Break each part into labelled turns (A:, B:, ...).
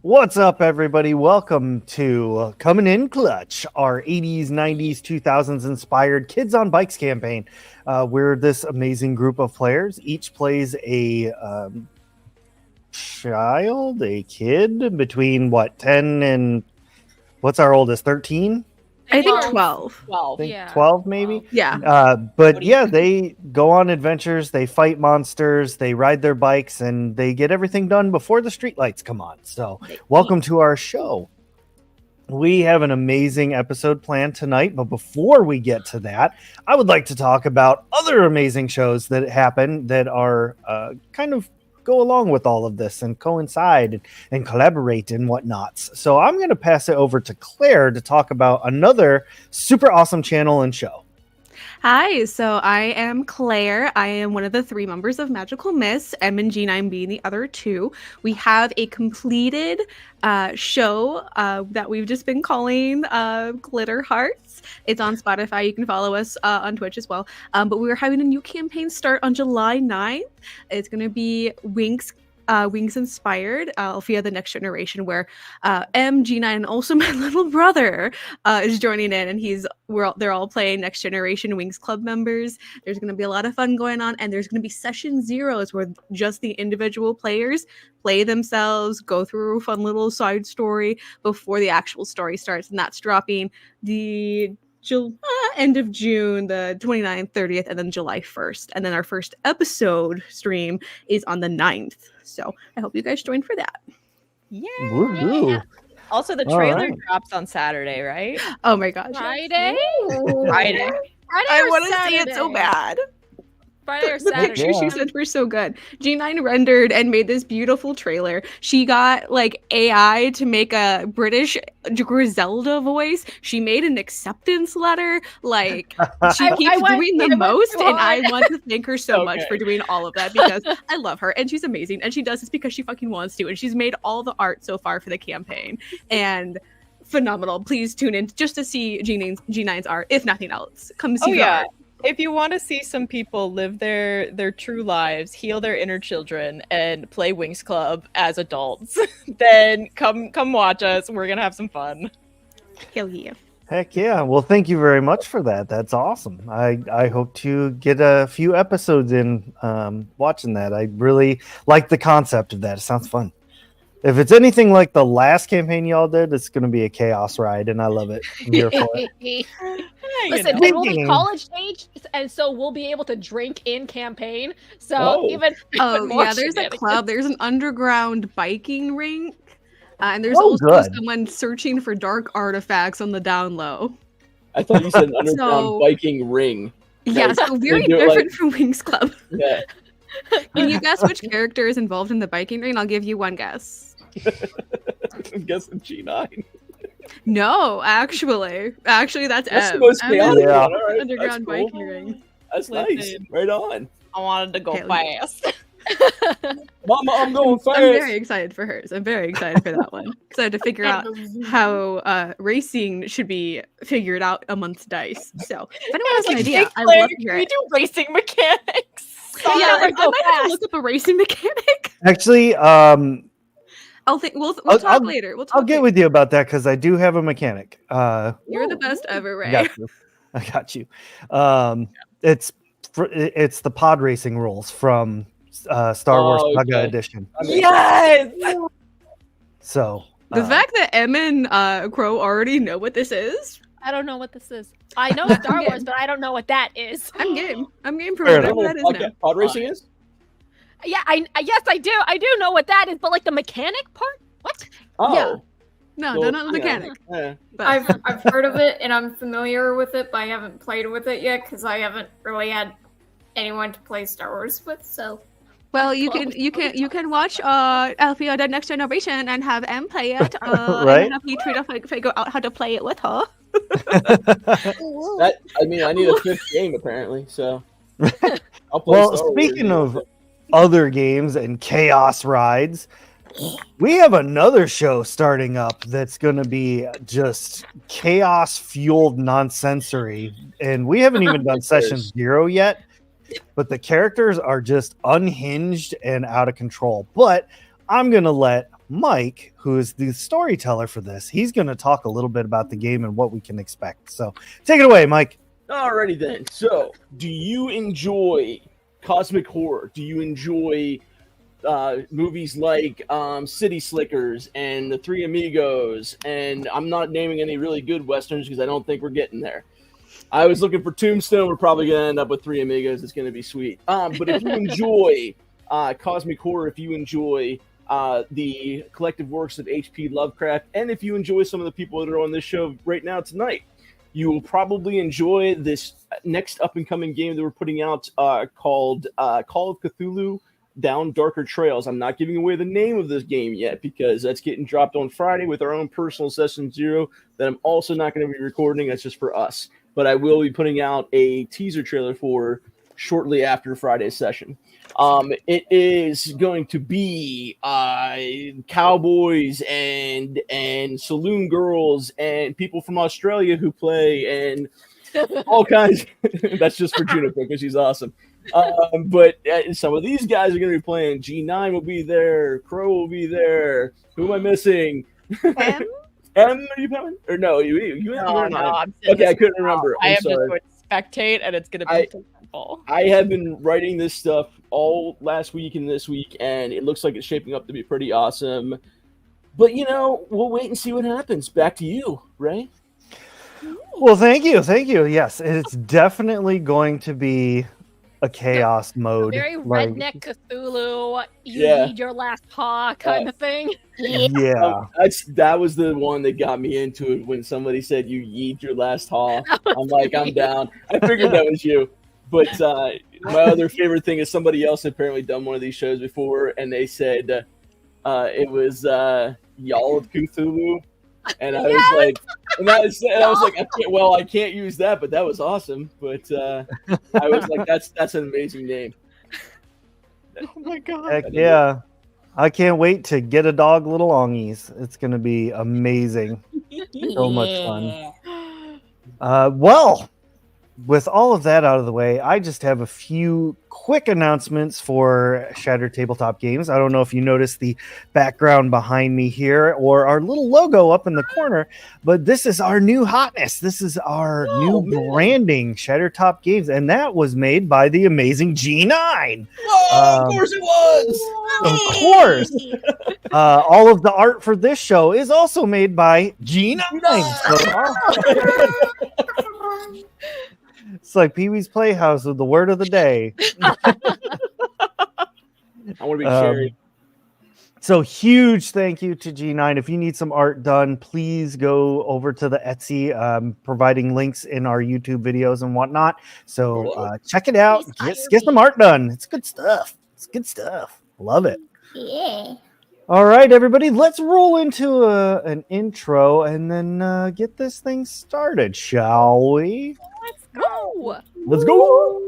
A: What's up, everybody? Welcome to Coming in Clutch, our 80s, 90s, 2000s inspired Kids on Bikes campaign. We're this amazing group of players. Each plays a kid between 10 and what's our oldest, 13?
B: I think 12.
C: 12.
A: 12 maybe.
B: 12. Yeah.
A: But yeah, they go on adventures, they fight monsters, they ride their bikes, and they get everything done before the streetlights come on. So welcome to our show. We have an amazing episode planned tonight, but before we get to that, I would like to talk about other amazing shows that happen that are kind of go along with all of this and coincide and collaborate and whatnots. So I'm going to pass it over to Claire to talk about another super awesome channel and show.
B: Hi, so I am Claire. I am one of the 3 members of Magical Miss, M and G9 being the other 2. We have a completed show that we've just been calling Glitter Hearts. It's on Spotify. You can follow us on Twitch as well. But we're having a new campaign start on July 9th. It's going to be Wings inspired, Alfia the Next Generation, where MG9 and also my little brother is joining in, and they're all playing Next Generation Wings Club members. There's going to be a lot of fun going on, and there's going to be session zeros where just the individual players play themselves, go through a fun little side story before the actual story starts, and that's dropping the end of June, the 29th, 30th, and then July 1st. And then our first episode stream is on the 9th. So I hope you guys join for that.
C: Yeah.
A: Woo-hoo.
C: Also, the trailer drops on Saturday, right?
B: Oh my gosh.
D: Friday?
C: Friday.
B: I want to see it so bad.
D: Friday or
B: The
D: Saturday.
B: pictures she sent were so good. G9 rendered and made this beautiful trailer. She got like AI to make a British Griselda voice. She made an acceptance letter. Like she keeps doing the most, and I want to thank her so much for doing all of that because I love her and she's amazing. And she does this because she fucking wants to. And she's made all the art so far for the campaign. And phenomenal. Please tune in just to see G9's art, if nothing else. Come see the art.
C: If you want to see some people live their true lives, heal their inner children, and play Wings Club as adults, then come watch us. We're gonna have some fun.
B: Hell yeah.
A: Heck yeah. Well, thank you very much for that. That's awesome. I hope to get a few episodes in watching that. I really like the concept of that. It sounds fun. If it's anything like the last campaign y'all did, it's going to be a chaos ride, and I love it. I'm here for it.
D: Listen, we'll be college age, and so we'll be able to drink in campaign. So even more
B: there's a club. There's an underground biking rink, and there's also someone searching for dark artifacts on the down low.
E: I thought you said an underground biking ring.
B: Yeah, so very different from Wings Club.
E: Yeah.
B: Can you guess which character is involved in the biking ring? I'll give you one guess.
E: I'm guessing G9.
B: No, actually, that's M. Underground biking ring.
E: That's nice. Right on.
C: I wanted to go fast.
E: Mama, I'm going fast.
B: I'm very excited for hers. I'm very excited for that one because I have to figure out how racing should be figured out amongst dice. So if anyone has an idea, I love to hear it.
C: We do racing mechanics.
B: I might have to look up a racing mechanic.
A: Actually,
B: I'll think we'll talk later.
A: I'll get with you about that because I do have a mechanic.
B: You're the best ever, Ray.
A: I got you. It's the pod racing rules from Star Wars Saga Edition.
C: Yes.
A: So
B: the fact that Em and Crow already know what this is.
D: I don't know what this is. I know Star Wars, but I don't know what that is.
B: I'm game. I'm game for whatever that is now.
E: Pod racing is?
D: Yeah, yes, I do. I do know what that is, but like the mechanic part? What?
E: Oh.
B: Yeah. No, they're not the mechanic.
E: Yeah.
F: I've heard of it and I'm familiar with it, but I haven't played with it yet because I haven't really had anyone to play Star Wars with. So,
B: well, you can watch Alfia the Next Generation and have M play it.
A: Right.
B: And have you try to figure out how to play it with her.
E: I need a 5th game apparently. So. I'll play
A: well,
E: Star
A: speaking
E: Wars.
A: of other games and chaos rides, we have another show starting up that's going to be just chaos fueled nonsensory, and we haven't even done session 0 yet, but the characters are just unhinged and out of control. But I'm going to let Mike, who is the storyteller for this, he's going to talk a little bit about the game and what we can expect. So take it away, Mike.
E: Alrighty then. So, do you enjoy cosmic horror? Do you enjoy movies like City Slickers and The Three Amigos? And I'm not naming any really good westerns because I don't think we're getting there. I was looking for Tombstone. We're probably going to end up with Three Amigos. It's going to be sweet. But if you enjoy cosmic horror, if you enjoy the collective works of H.P. Lovecraft, and if you enjoy some of the people that are on this show right now tonight, you will probably enjoy this next up-and-coming game that we're putting out called Call of Cthulhu Down Darker Trails. I'm not giving away the name of this game yet because that's getting dropped on Friday with our own personal Session Zero that I'm also not going to be recording. That's just for us. But I will be putting out a teaser trailer for shortly after Friday's session. It is going to be cowboys and saloon girls and people from Australia who play and all kinds. That's just for Juniper because she's awesome. But some of these guys are going to be playing. G9 will be there. Crow will be there. Who am I missing? M, are you coming? Or no, you
C: No, I'm
E: okay, I couldn't remember.
C: I
E: I'm
C: am just
E: sorry.
C: going to spectate, and it's going to be simple.
E: I have been writing this stuff all last week and this week, and it looks like it's shaping up to be pretty awesome. But, we'll wait and see what happens. Back to you, Ray.
A: Well, thank you. Yes, it's definitely going to be a chaos mode.
D: Very
A: like-
D: redneck Cthulhu. You
E: Yeah.
D: need your last paw kind of thing.
A: Yeah.
E: That was the one that got me into it when somebody said you yeet your last haw. I'm like, I'm down. I figured that was you. But my other favorite thing is somebody else had apparently done one of these shows before, and they said it was Y'all of Cthulhu. And I was like, I can't use that, but that was awesome. But I was like, that's an amazing name.
C: Oh my god.
A: Heck yeah. I can't wait to get a dog little ongies. It's going to be amazing. So much fun. Well, with all of that out of the way, I just have a few quick announcements for Shattered Tabletop Games. I don't know if you noticed the background behind me here or our little logo up in the corner, but this is our new hotness. This is our new branding, Shattered Top Games, and that was made by the amazing G9.
E: Of course it was!
A: Of course. All of the art for this show is also made by G9. It's like Pee-wee's Playhouse with the word of the day.
E: I want to be Cherry.
A: So huge thank you to G9. If you need some art done, please go over to the Etsy, providing links in our YouTube videos and whatnot. So check it out. Get some art done. It's good stuff. Love it.
F: Yeah.
A: All right, everybody, let's roll into an intro and then get this thing started, shall we?
D: Let's go.
A: Let's go.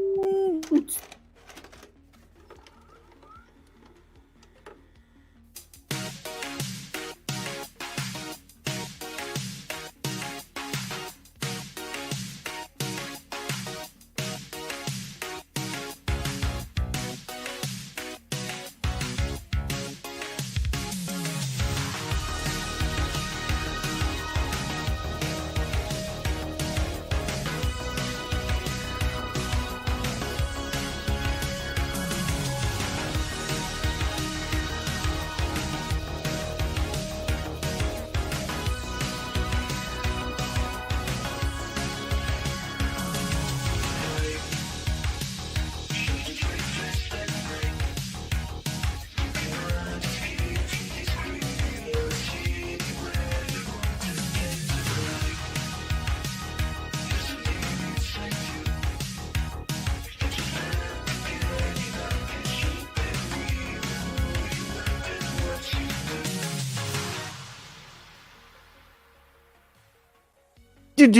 A: If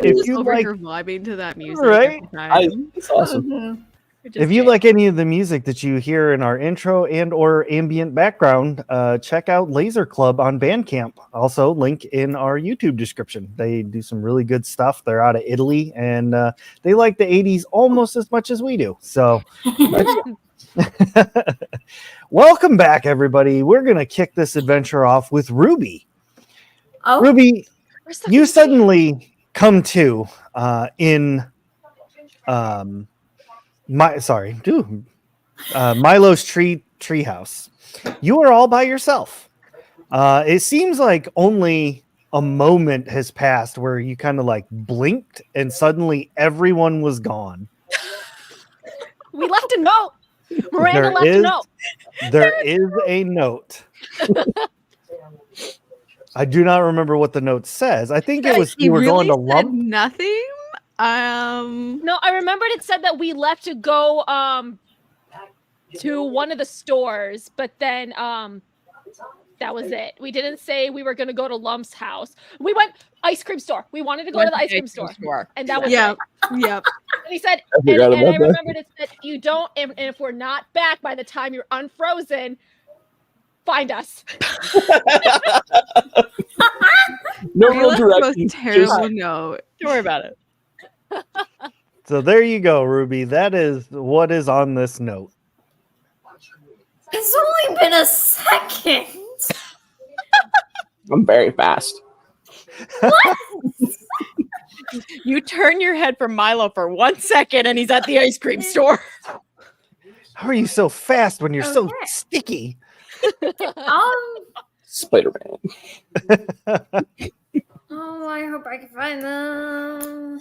B: Just
A: you
B: over
A: like,
B: here vibing to that music,
A: Right?
B: every time.
E: It's awesome.
A: if you like any of the music that you hear in our intro and or ambient background, check out Laser Club on Bandcamp. Also, link in our YouTube description. They do some really good stuff. They're out of Italy, and they like the 80s almost as much as we do. So Welcome back, everybody. We're going to kick this adventure off with Ruby.
F: Oh,
A: Ruby, you suddenly come to in Milo's treehouse. You are all by yourself. It seems like only a moment has passed where you kind of like blinked and suddenly everyone was gone.
D: We left a note. Miranda
A: There
D: left a note.
A: There is a note. I do not remember what the note says. I think it was
B: He
A: you were
B: really
A: going to
B: said
A: lump.
B: nothing.
D: No, I remembered it said that we left to go to one of the stores, but then that was it. We didn't say we were going to go to Lump's house. We went ice cream store. We wanted to go to the ice cream store. And that was
B: Yep.
D: it.
B: Yep.
D: And he said,
E: I forgot
D: and
E: about
D: I
E: that.
D: remembered it said, if you don't, and if we're not back by the time you're unfrozen, find us.
E: No
B: We
E: real
B: left the most
E: direction.
B: terrible note.
C: Don't worry about it.
A: So there you go, Ruby. That is what is on this note.
F: it's only been a second.
E: I'm very fast.
C: You turn your head from Milo for 1 second and he's at the ice cream store.
A: How are you so fast when you're so
F: Okay.
A: sticky?
E: Spider-Man.
F: Oh, I hope I can find them.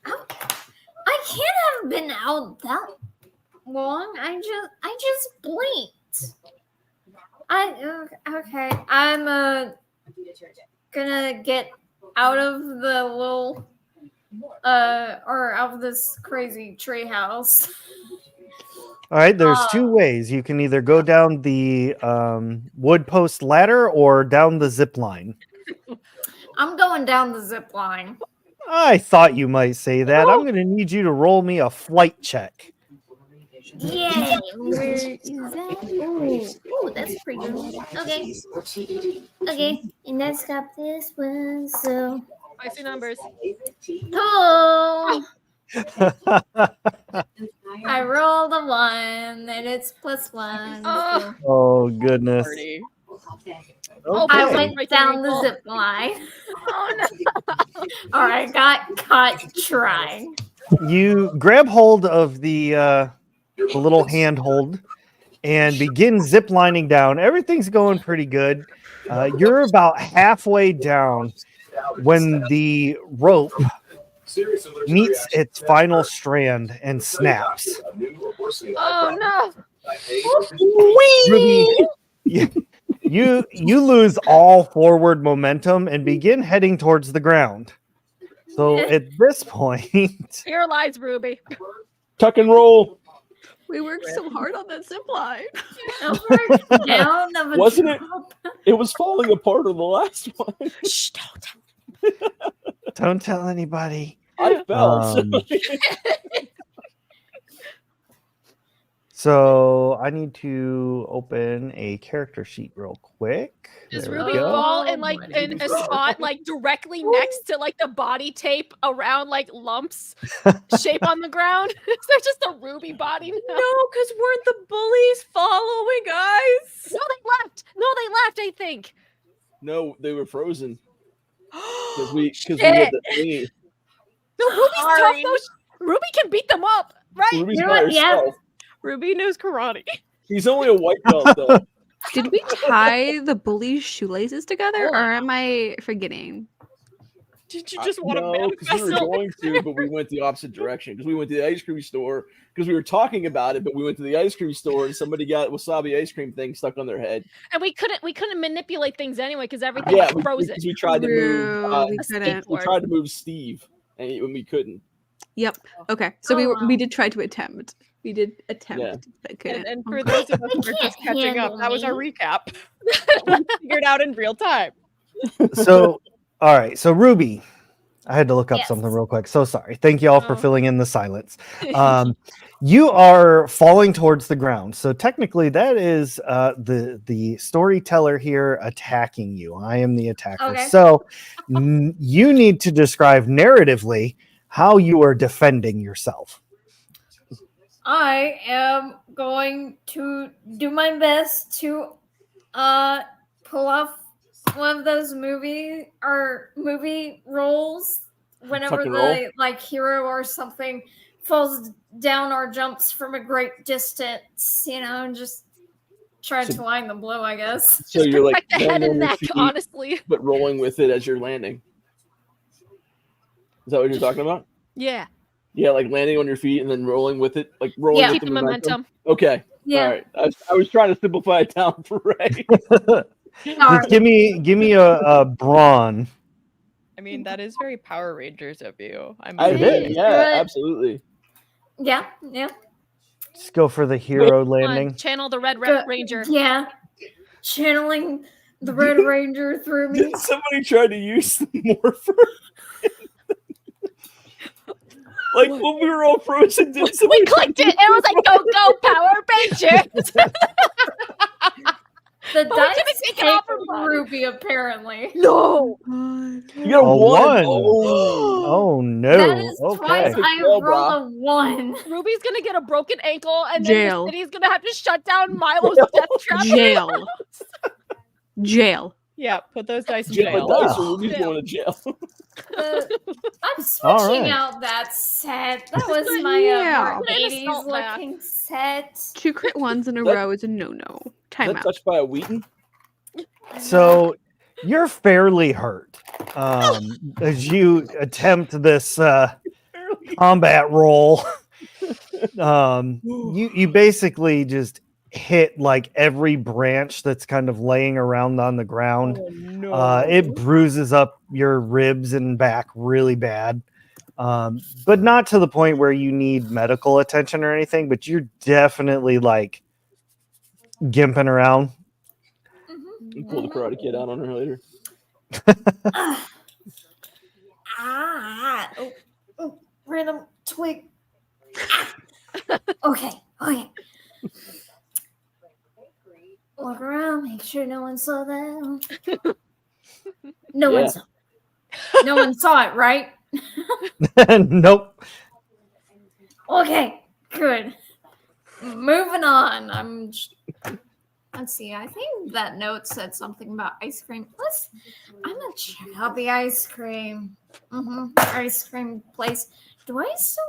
F: I can't have been out that long. I just blinked. Okay. I'm gonna get out of the little or out of this crazy tree house.
A: All right, there's two ways. You can either go down the wood post ladder or down the zip line.
F: I'm going down the zip line.
A: I thought you might say that. I'm going to need you to roll me a flight check.
F: Yay! Where is that? Ooh, that's pretty good. Okay, and let's got this one. So,
D: I see numbers.
F: oh, I rolled a 1, and it's +1.
D: Oh.
A: Oh, goodness.
C: Party.
D: Oh,
F: I
D: boy.
F: went
D: Right
F: down
D: there,
F: the
D: Nicole.
F: zip line.
D: Oh, no.
F: Or I got caught trying.
A: You grab hold of the little handhold and begin zip lining down. Everything's going pretty good. You're about halfway down when the rope meets its final strand and snaps.
D: Oh, no.
A: Ruby, you lose all forward momentum and begin heading towards the ground. So at this point,
D: Here lies Ruby.
E: Tuck and roll.
B: We worked so hard on that zip line.
F: Upward, down, of a
E: Wasn't it?
F: drop.
E: It was falling apart on the last one.
D: Shh, don't.
A: don't tell anybody.
E: I fell.
A: So I need to open a character sheet real quick.
D: Does
A: There we
D: Ruby
A: go.
D: fall in like in a spot like directly next to like the body tape around like lumps shape on the ground? Is there just a Ruby body now?
C: No, because weren't the bullies following us?
D: No, they left. No, they left. I think.
E: No, they were frozen because we
C: Shit.
E: had the thingy.
D: No, Ruby's tough
C: Sorry.
D: though. Ruby can beat them up, right?
E: Ruby's
F: You know
E: by
F: what? Yeah.
E: herself.
C: Ruby knows karate.
E: He's only a white belt though.
B: Did we tie the bullies' shoelaces together, or am I forgetting?
C: Did you just want to
E: No, because we were
C: manifest
E: going to, but we went the opposite direction because we went to the ice cream store because we were talking about it, but we went to the ice cream store and somebody got wasabi ice cream thing stuck on their head.
D: And we couldn't manipulate things anyway because everything
E: Yeah,
D: was frozen.
E: because we tried to move.
B: True, we
D: a
B: couldn't.
E: We tried to move Steve, and we couldn't.
B: Yep. Okay. So
F: Oh, wow.
B: we did try to attempt. We did attempt,
E: Yeah.
B: but couldn't.
C: And for
B: Okay.
C: those of us who are
F: They
C: just
F: can't
C: catching up,
F: handle
C: that was our
F: me.
C: recap. We figured out in real time.
A: So, all right. So, Ruby, I had to look up
F: Yes.
A: something real quick. So sorry. Thank you all for
D: Oh.
A: filling in the silence. You are falling towards the ground. So technically, that is the storyteller here attacking you. I am the attacker.
F: Okay.
A: So you need to describe narratively how you are defending yourself.
F: I am going to do my best to pull off one of those movie roles whenever
E: Tuck and roll?
F: the like hero or something falls down or jumps from a great distance, and just try
E: So-
F: to line the blow, I guess.
E: So you're like
D: Like the head
E: landing
D: and
E: on your
D: neck,
E: feet,
D: honestly.
E: but rolling with it as you're landing. Is that what you're talking about?
D: Yeah.
E: Yeah, like landing on your feet and then rolling with it, like rolling
F: Yeah.
E: with
D: Keep the momentum.
E: Okay,
F: Yeah.
E: all right. I was trying to simplify it down for Ray.
A: Just give me a brawn.
C: I mean, that is very Power Rangers of you. I mean,
E: I
F: It
E: did,
F: is,
E: yeah,
F: but-
E: absolutely.
F: Yeah.
A: Just go for the hero
D: Come on,
A: landing.
D: channel the Red
F: Good.
D: Ranger.
F: Yeah. Channeling the Red Ranger through me.
E: Did somebody try to use the morpher? Like when we were all frozen, did
D: We
E: somebody
D: clicked it and it was like, go, Power Rangers!
F: The
D: But we
F: dice
D: couldn't take it
F: came
D: off her
F: from
D: body.
F: Ruby, apparently.
D: No!
E: You got a
A: A
E: one.
A: one.
E: Oh.
A: Oh no.
F: That is twice
A: Okay.
F: I
E: Well,
F: rolled a 1.
D: Ruby's gonna get a broken ankle and then
B: Jail.
D: the city's gonna have to shut down Milo's death trap.
B: Jail. Jail.
C: yeah, put those dice in
E: Jail
C: jail.
E: dice or Ruby's
D: Yeah.
E: going to jail.
F: I'm switching
A: All right.
F: out that set. That was my
B: Yeah.
F: more
D: Put it in a
F: 80s
D: salt bath.
F: looking set.
B: 2 crit ones in a
E: That-
B: row is a no-no.
E: Is
B: Time
E: that
B: out.
E: touched by a Wheaton?
A: So you're fairly hurt as you attempt this combat roll. You basically just hit like every branch that's kind of laying around on the ground.
E: Oh, no.
A: It bruises up your ribs and back really bad. But not to the point where you need medical attention or anything, but you're definitely like gimping around.
E: You pull the Karate Kid out on her later.
F: Random twig. Okay. Look around, make sure no one saw that. No
E: Yeah.
F: one saw. No one saw it, right?
A: Nope.
F: Okay, good. Moving on. Let's see. I think that note said something about ice cream. I'm gonna check out the ice cream. Ice cream place. Do I still?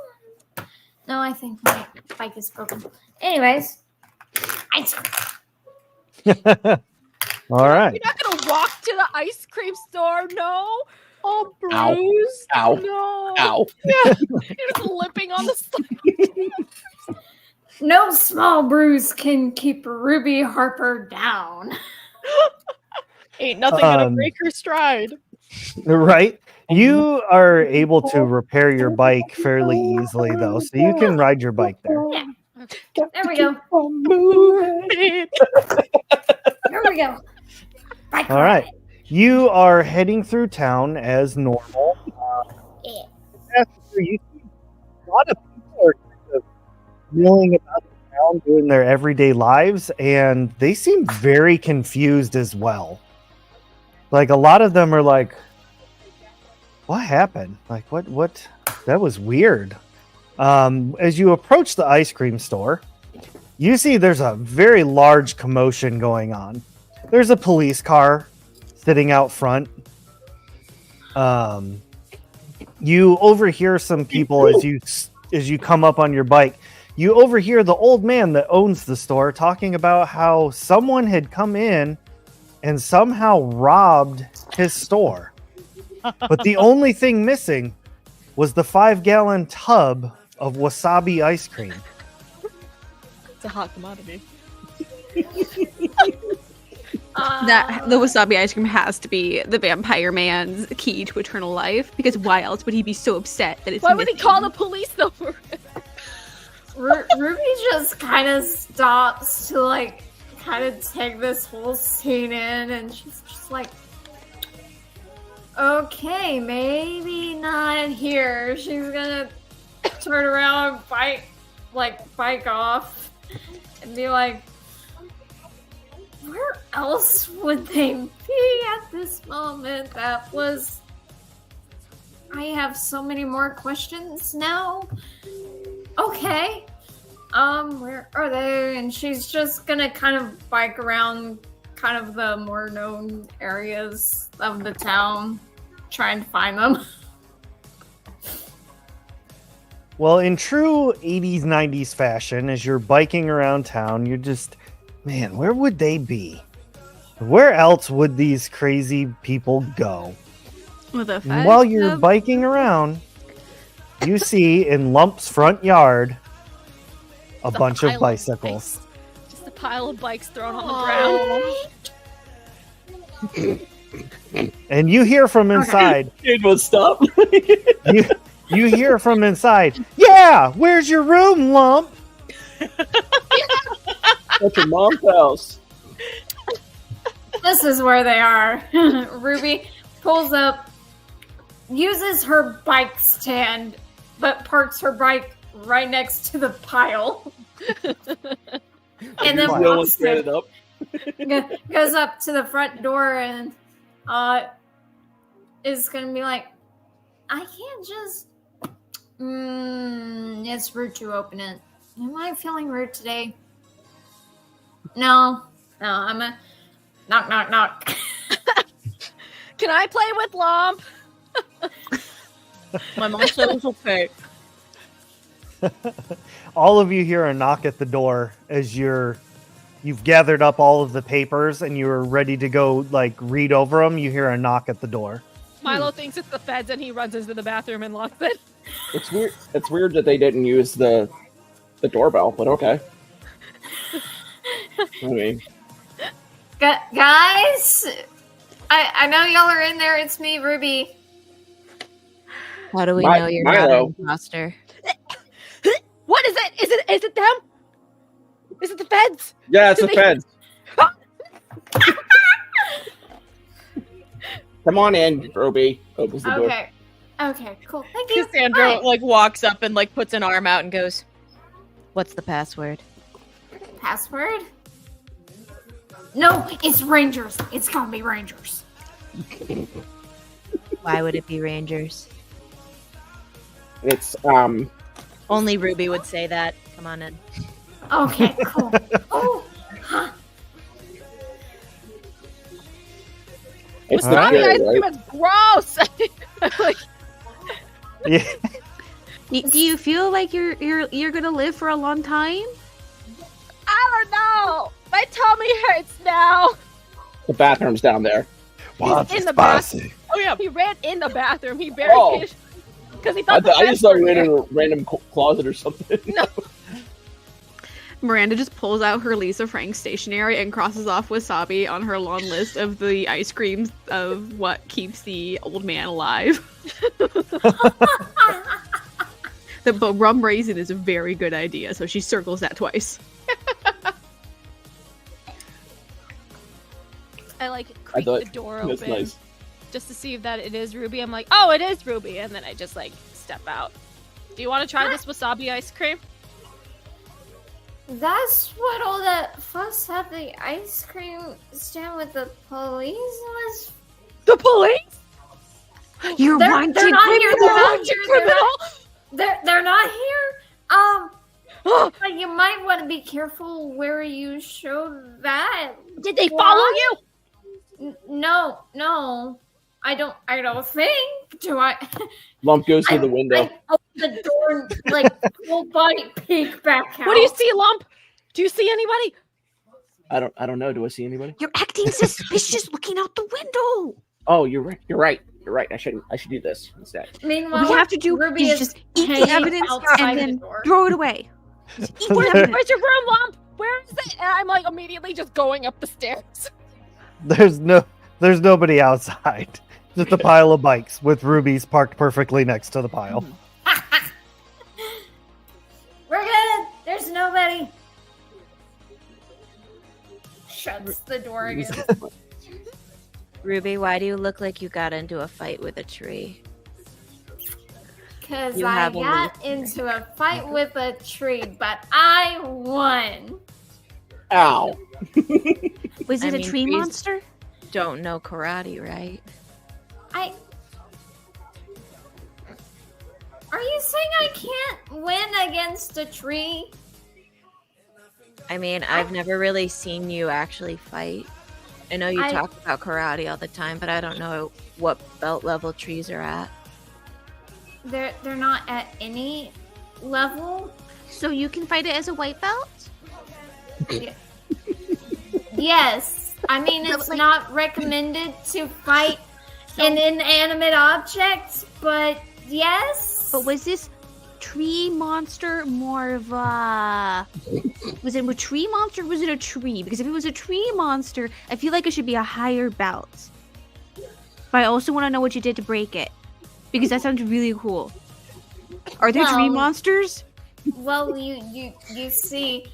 F: No, I think my bike is broken. Anyways, ice cream.
A: All right.
D: You're not gonna walk to the ice cream store, no? All
E: Ow.
D: bruised.
E: Ow.
D: No.
E: Ow.
D: Yeah. You're just limping on the stuff.
F: No small bruise can keep Ruby Harper down.
C: Ain't nothing gonna
A: Um,
C: break her stride.
A: Right. You are able to repair your bike fairly easily, though, so you can ride your bike there.
F: There we go. Here we go. Bike
A: All right. You are heading through town as normal.
F: Yeah.
A: After you see a lot of people are kind of milling about the town doing their everyday lives, and they seem very confused as well. Like a lot of them are like, "What happened? Like what? That was weird." As you approach the ice cream store, you see there's a very large commotion going on. There's a police car sitting out front. You overhear some people as you come up on your bike. You overhear the old man that owns the store talking about how someone had come in and somehow robbed his store. But the only thing missing was the 5-gallon tub of wasabi ice cream.
C: It's a hot commodity.
B: That the wasabi ice cream has to be the vampire man's key to eternal life, because why else would he be so upset that it's
D: Why would he
B: missing?
D: call the police though?
F: Ruby just kind of stops to like kind of take this whole scene in, and she's just like, okay, maybe not here. She's gonna turn around and bike off and be like, where else would they be at this moment? I have so many more questions now. Okay. Where are they? And she's just gonna kind of bike around kind of the more known areas of the town, trying to find them.
A: Well, in true 80s, 90s fashion, as you're biking around town, you're just, man, where would they be? Where else would these crazy people go?
B: With a
A: And while you're biking around, you see in Lump's front yard a
D: Just
A: bunch
D: pile
A: of bicycles.
D: bikes. Just a pile of bikes thrown on the ground.
A: And you hear from inside,
E: It will stop.
A: you hear from inside, yeah, where's your room, Lump?
E: That's your mom's house.
F: This is where they are. Ruby pulls up, uses her bike stand, but parks her bike right next to the pile. And then
E: Will
F: walks
E: stand
F: in,
E: it up.
F: goes up to the front door and is gonna be like, I can't just. It's rude to open it. Am I feeling rude today? No, I'm a knock, knock, knock.
D: Can I play with Lomp?
C: My mom said it was okay.
A: All of you hear a knock at the door as you've gathered up all of the papers and you're ready to go like read over them. You hear a knock at the door.
D: Milo thinks it's the feds and he runs into the bathroom and locks it.
E: It's weird. It's weird that they didn't use the doorbell, but okay. I mean,
F: Guys, I know y'all are in there. It's me, Ruby.
G: How do we
E: Mi-
G: know you're
E: Milo.
G: not an imposter?
D: What is it? Is it them? Is it the feds?
E: yeah, it's the
D: Did they-
E: feds. Come on in, Ruby. Opens the door.
F: Okay. Okay, cool. Thank you.
C: Cassandra
F: Bye.
C: like walks up and like puts an arm out and goes,
G: What's the password?
F: Password? No, it's Rangers. It's gonna be Rangers.
G: Why would it be Rangers?
E: It's
G: Only Ruby would say that. Come on in.
F: Okay, cool. Oh, huh.
E: it's the
A: All right.
D: Mommy ice
E: kid,
D: cream
E: right?
D: is gross. Like,
A: Yeah.
B: Do you feel like you're gonna live for a long time?
D: I don't know. My tummy hurts now.
E: The bathroom's down there.
D: He's in the bathroom. Oh yeah, he ran in the bathroom. He barricaded because he
E: I,
D: thought the
E: I just thought we
D: feds
E: ran
D: were
E: in a random closet or something.
B: Miranda just pulls out her Lisa Frank stationery and crosses off wasabi on her long list of the ice creams of what keeps the old man alive. But rum raisin is a very good idea, so she circles that twice.
D: I like creak
E: thought-
D: the door
E: That's
D: open
E: nice.
D: just to see if that it is Ruby. I'm like, oh, it is Ruby, and then I just like step out. Do you want to try this wasabi ice cream?
F: That's what all that fuss at the ice cream stand with the police was.
D: The police?
B: You're
F: They're
B: wanted
F: not here. They're not
D: Wanted
F: here.
D: criminal?
F: They're not here. But you might want to be careful where you show that.
D: Did they follow you?
F: No. I don't think. Do I?
E: Lump goes through the window.
F: I open the door and like full body peek back out.
D: What do you see, Lump? Do you see anybody?
E: I don't know. Do I see anybody?
B: You're acting suspicious looking out the window.
E: Oh, you're right. You're right. I should do this instead.
F: Meanwhile,
B: What we have to do
F: Ruby
B: is just eat the
F: hanging
B: evidence
F: outside
B: and
F: the
B: then
F: door.
B: throw it away. Just eat the
D: Where's
B: evidence.
D: your room, Lump? Where is it? And I'm like immediately just going up the stairs.
A: There's nobody outside. Just a pile of bikes with rubies parked perfectly next to the pile.
F: We're good. There's nobody. Shuts the door again.
G: Ruby, why do you look like you got into a fight with a tree?
F: Because
G: You
F: I
G: have a
F: got into a fight with a tree, but I won.
E: Ow.
B: Was
G: I
B: it a
G: mean,
B: tree
G: trees-
B: monster?
G: Don't know karate, right?
F: Are you saying I can't win against a tree?
G: I mean, I've never really seen you actually fight. I know you talk about karate all the time, but I don't know what belt level trees are at.
F: They're not at any level.
B: So you can fight it as a white belt?
F: Yes. I mean, it's not recommended to fight an inanimate object, but yes.
B: But was this tree monster more of a... Was it a tree monster or was it a tree? Because if it was a tree monster, I feel like it should be a higher belt. But I also want to know what you did to break it. Because that sounds really cool. Are there tree monsters?
F: Well, you see,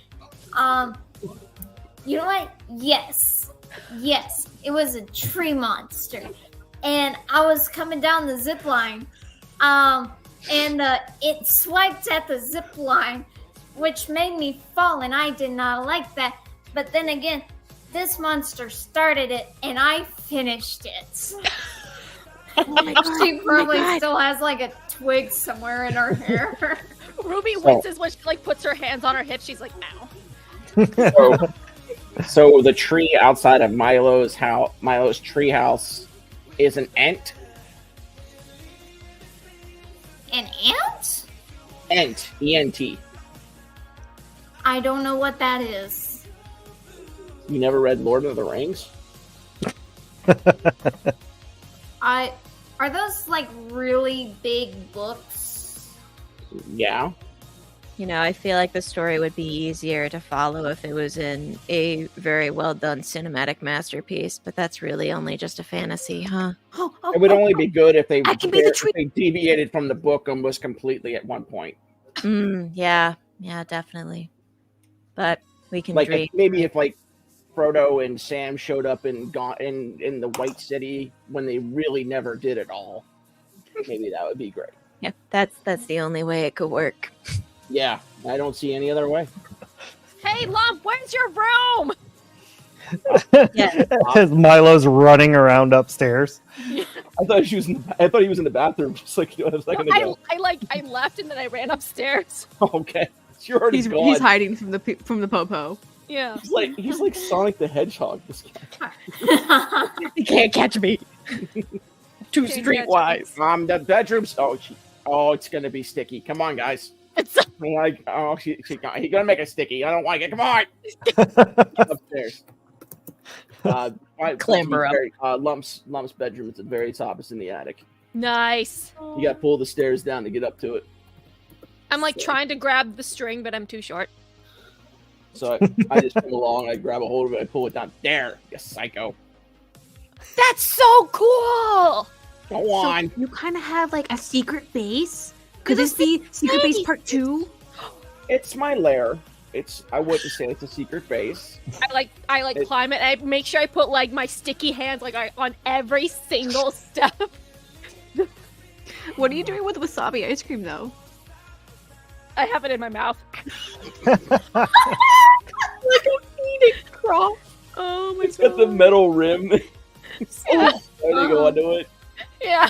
F: you know what? Yes, it was a tree monster, and I was coming down the zip line, and it swiped at the zip line, which made me fall, and I did not like that. But then again, this monster started it, and I finished it. She probably still has like a twig somewhere in her hair.
D: Ruby winces when she like puts her hands on her hips. She's like, "Ow."
E: So the tree outside of Milo's tree house is an ant.
F: An ant?
E: Ent, E-N-T.
F: I don't know what that is.
E: You never read Lord of the Rings?
F: Are those like really big books?
E: Yeah.
G: You know, I feel like the story would be easier to follow if it was in a very well done cinematic masterpiece, but that's really only just a fantasy, huh?
E: It would only be good if they,
B: if
E: they deviated from the book almost completely at one point.
G: Yeah, definitely. But we can dream.
E: Maybe if like Frodo and Sam showed up in the White City when they really never did it all. Maybe that would be great.
G: Yeah, that's the only way it could work.
E: Yeah, I don't see any other way.
D: Hey, Lump, where's your room?
G: Yeah.
A: As Milo's running around upstairs.
E: I thought he was in the bathroom just like a second ago.
D: I left and then I ran upstairs.
E: Okay, you're already gone.
B: He's hiding from the popo.
D: Yeah.
E: He's like Sonic the Hedgehog. This guy.
C: You can't catch me. Too streetwise.
E: The bedroom's. Oh, it's gonna be sticky. Come on, guys.
D: It's
E: He's gonna make it sticky. I don't like it. Come on. Upstairs.
C: Clamber up.
E: Lump's bedroom is at the very top. It's in the attic.
D: nice.
E: You got to pull the stairs down to get up to it.
D: I'm like trying to grab the string, but I'm too short.
E: So I just come along. I grab a hold of it. I pull it down. There, you psycho.
D: That's so cool.
E: Go on.
B: So you kind of have like a secret base? Could this be Secret Base Part 2?
E: It's my lair. I wouldn't say it's a secret base.
D: I climb it. I make sure I put like my sticky hands like on every single step.
B: What are you doing with wasabi ice cream though?
D: I have it in my mouth.
C: Like a feeding crop.
B: Oh my
E: It's got the metal rim.
D: Yeah.
E: There they go onto it.
D: Yeah.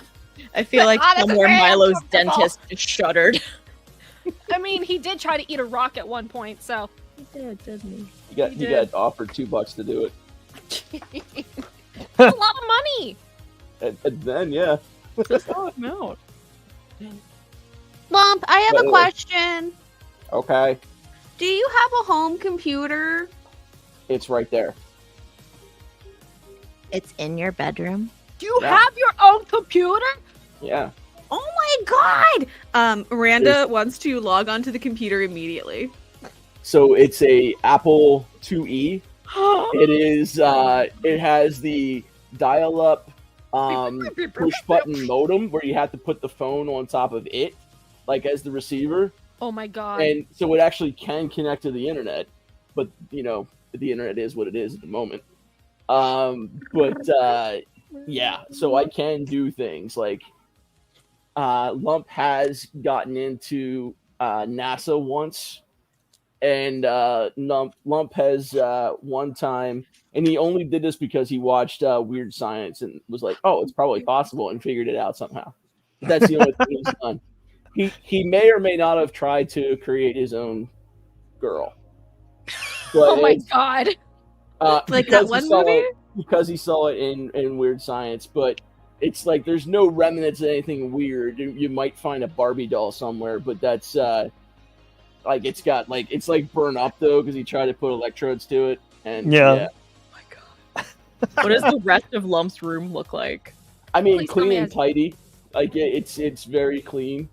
C: I feel like
D: God, it's
C: somewhere
D: very
C: Milo's
D: uncomfortable.
C: dentist just shuddered.
D: I mean, he did try to eat a rock at one point, so.
G: He did, doesn't he?
E: He got offered $2 to do it.
D: That's a lot of money.
E: And then, yeah.
C: No.
B: Lump, I have
E: By
B: a
E: the way.
B: question.
E: Okay.
B: Do you have a home computer?
E: It's right there.
G: It's in your bedroom.
D: Do you
E: Yeah.
D: have your own computer?
E: Yeah.
B: Oh my god! Miranda wants to log onto the computer immediately.
E: So it's a Apple IIe. It is. It has the dial-up push-button modem where you have to put the phone on top of it, like as the receiver,
D: Oh my god.
E: and so it actually can connect to the internet. But the internet is what it is at the moment. Yeah. So I can do things like. Lump has gotten into NASA once, and Lump has one time, and he only did this because he watched Weird Science and was like, "Oh, it's probably possible," and figured it out somehow. That's the only thing he's done. He may or may not have tried to create his own girl.
D: Oh my
E: it's,
D: god.
B: Like
E: because
B: that
E: he
B: one
E: saw
B: movie?
E: it- because he saw it in Weird Science, but it's like there's no remnants of anything weird. You might find a Barbie doll somewhere, but that's like it's got like it's like burnt up though because he tried to put electrodes to it, and
A: Yeah.
C: Oh my god. What does the rest of Lump's room look like?
E: I mean,
D: Please tell me
E: clean and
D: it's-
E: tidy. Like it's very clean.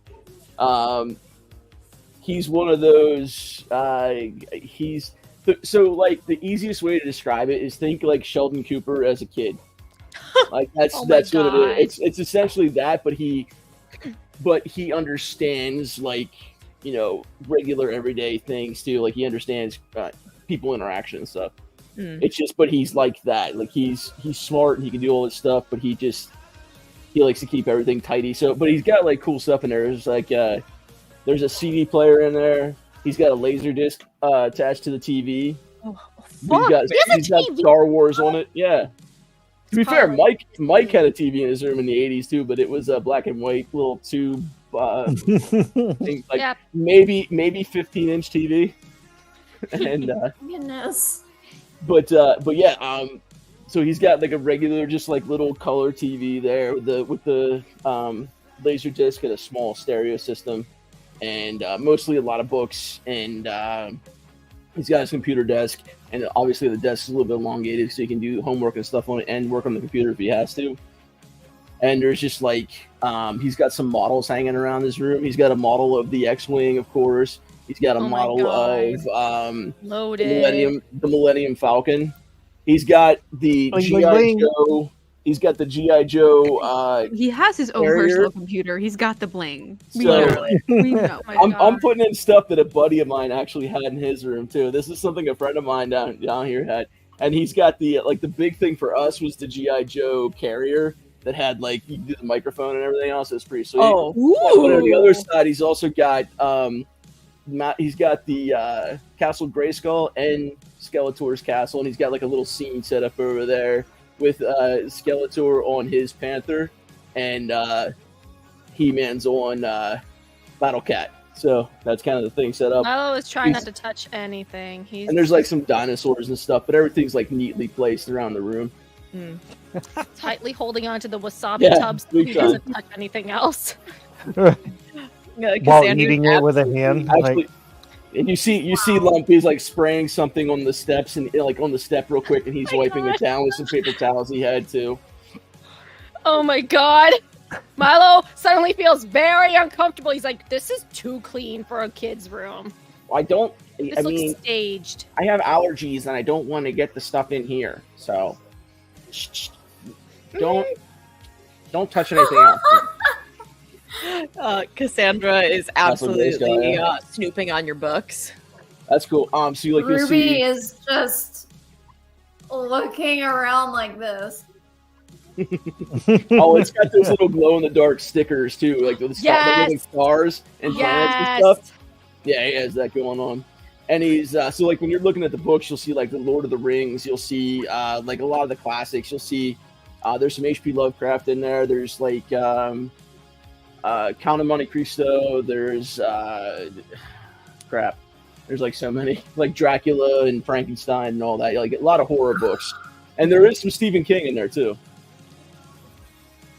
E: He's one of those. So like the easiest way to describe it is think like Sheldon Cooper as a kid. Like that's
D: Oh my
E: that's what
D: God.
E: it is. It's essentially that, but he understands like regular everyday things too. Like he understands people interaction and stuff.
C: Mm.
E: It's just, but he's like that. Like he's smart and he can do all this stuff, but he likes to keep everything tidy. So, but he's got like cool stuff in there. There's like there's a CD player in there. He's got a laser disc attached to the TV.
C: Oh,
E: He's got Star Wars on it. Yeah. To be fair, Mike had a TV in his room in the '80s too, but it was a black and white little tube thing, like
D: Yep.
E: maybe 15-inch TV. And
F: Goodness.
E: but yeah, so he's got like a regular just like little color TV there with the laser disc and a small stereo system, and mostly a lot of books, and he's got his computer desk, and obviously the desk is a little bit elongated so he can do homework and stuff on it and work on the computer if he has to. And there's just like he's got some models hanging around his room. He's got a model of the X-Wing, of course. He's got a
D: Oh my
E: model
D: God.
E: of
D: Loaded.
E: the Millennium Falcon. He's got the
A: Bling,
E: GI
A: bling, bling.
E: Joe. He's got the GI Joe.
B: He has his own
E: Carrier.
B: personal computer. He's got the bling. We
E: So-
B: know. We know.
D: Oh my
E: I'm
D: God.
E: putting in stuff that a buddy of mine actually had in his room too. This is something a friend of mine down here had, and he's got the the big thing for us was the GI Joe carrier that had like you can do the microphone and everything else. It's pretty sweet.
C: Oh,
E: But on the other side, he's also got he's got the Castle Grayskull and Skeletor's castle, and he's got like a little scene set up over there with Skeletor on his Panther, and He-Man's on Battle Cat. So that's kind of the thing set up.
D: Milo is trying
E: He's-
D: not to touch anything. He's
E: And there's like some dinosaurs and stuff, but everything's like neatly placed around the room.
D: tightly holding onto the wasabi
E: Yeah,
D: tubs so
E: big
D: he
E: time.
D: doesn't touch anything else.
A: While
C: Cassandra's
A: eating it with a hand.
E: Actually,
A: Like,
E: and you see Lumpy's like spraying something on the steps and like on the step real quick, and he's
D: my
E: wiping
D: God.
E: it down with some paper towels he had too.
D: Oh my god. Milo suddenly feels very uncomfortable. He's like, this is too clean for a kid's room.
E: I don't.
D: This
E: I
D: looks
E: mean,
D: staged.
E: I have allergies, and I don't want to get the stuff in here. So, don't touch anything else.
C: Cassandra is
E: That's what this guy
C: absolutely
E: is.
C: snooping on your books.
E: That's cool. So you you'll
F: Ruby
E: see.
F: is just looking around like this.
E: Oh, it's got those little glow in the dark stickers too, like the
D: Yes!
E: little stars and planets and
D: Yes.
E: stuff. Yeah, he has that going on. And he's so like when you're looking at the books, you'll see like the Lord of the Rings. You'll see like a lot of the classics. You'll see there's some H.P. Lovecraft in there. There's like Count of Monte Cristo. There's crap. There's like so many like Dracula and Frankenstein and all that. Like a lot of horror books. And there is some Stephen King in there too.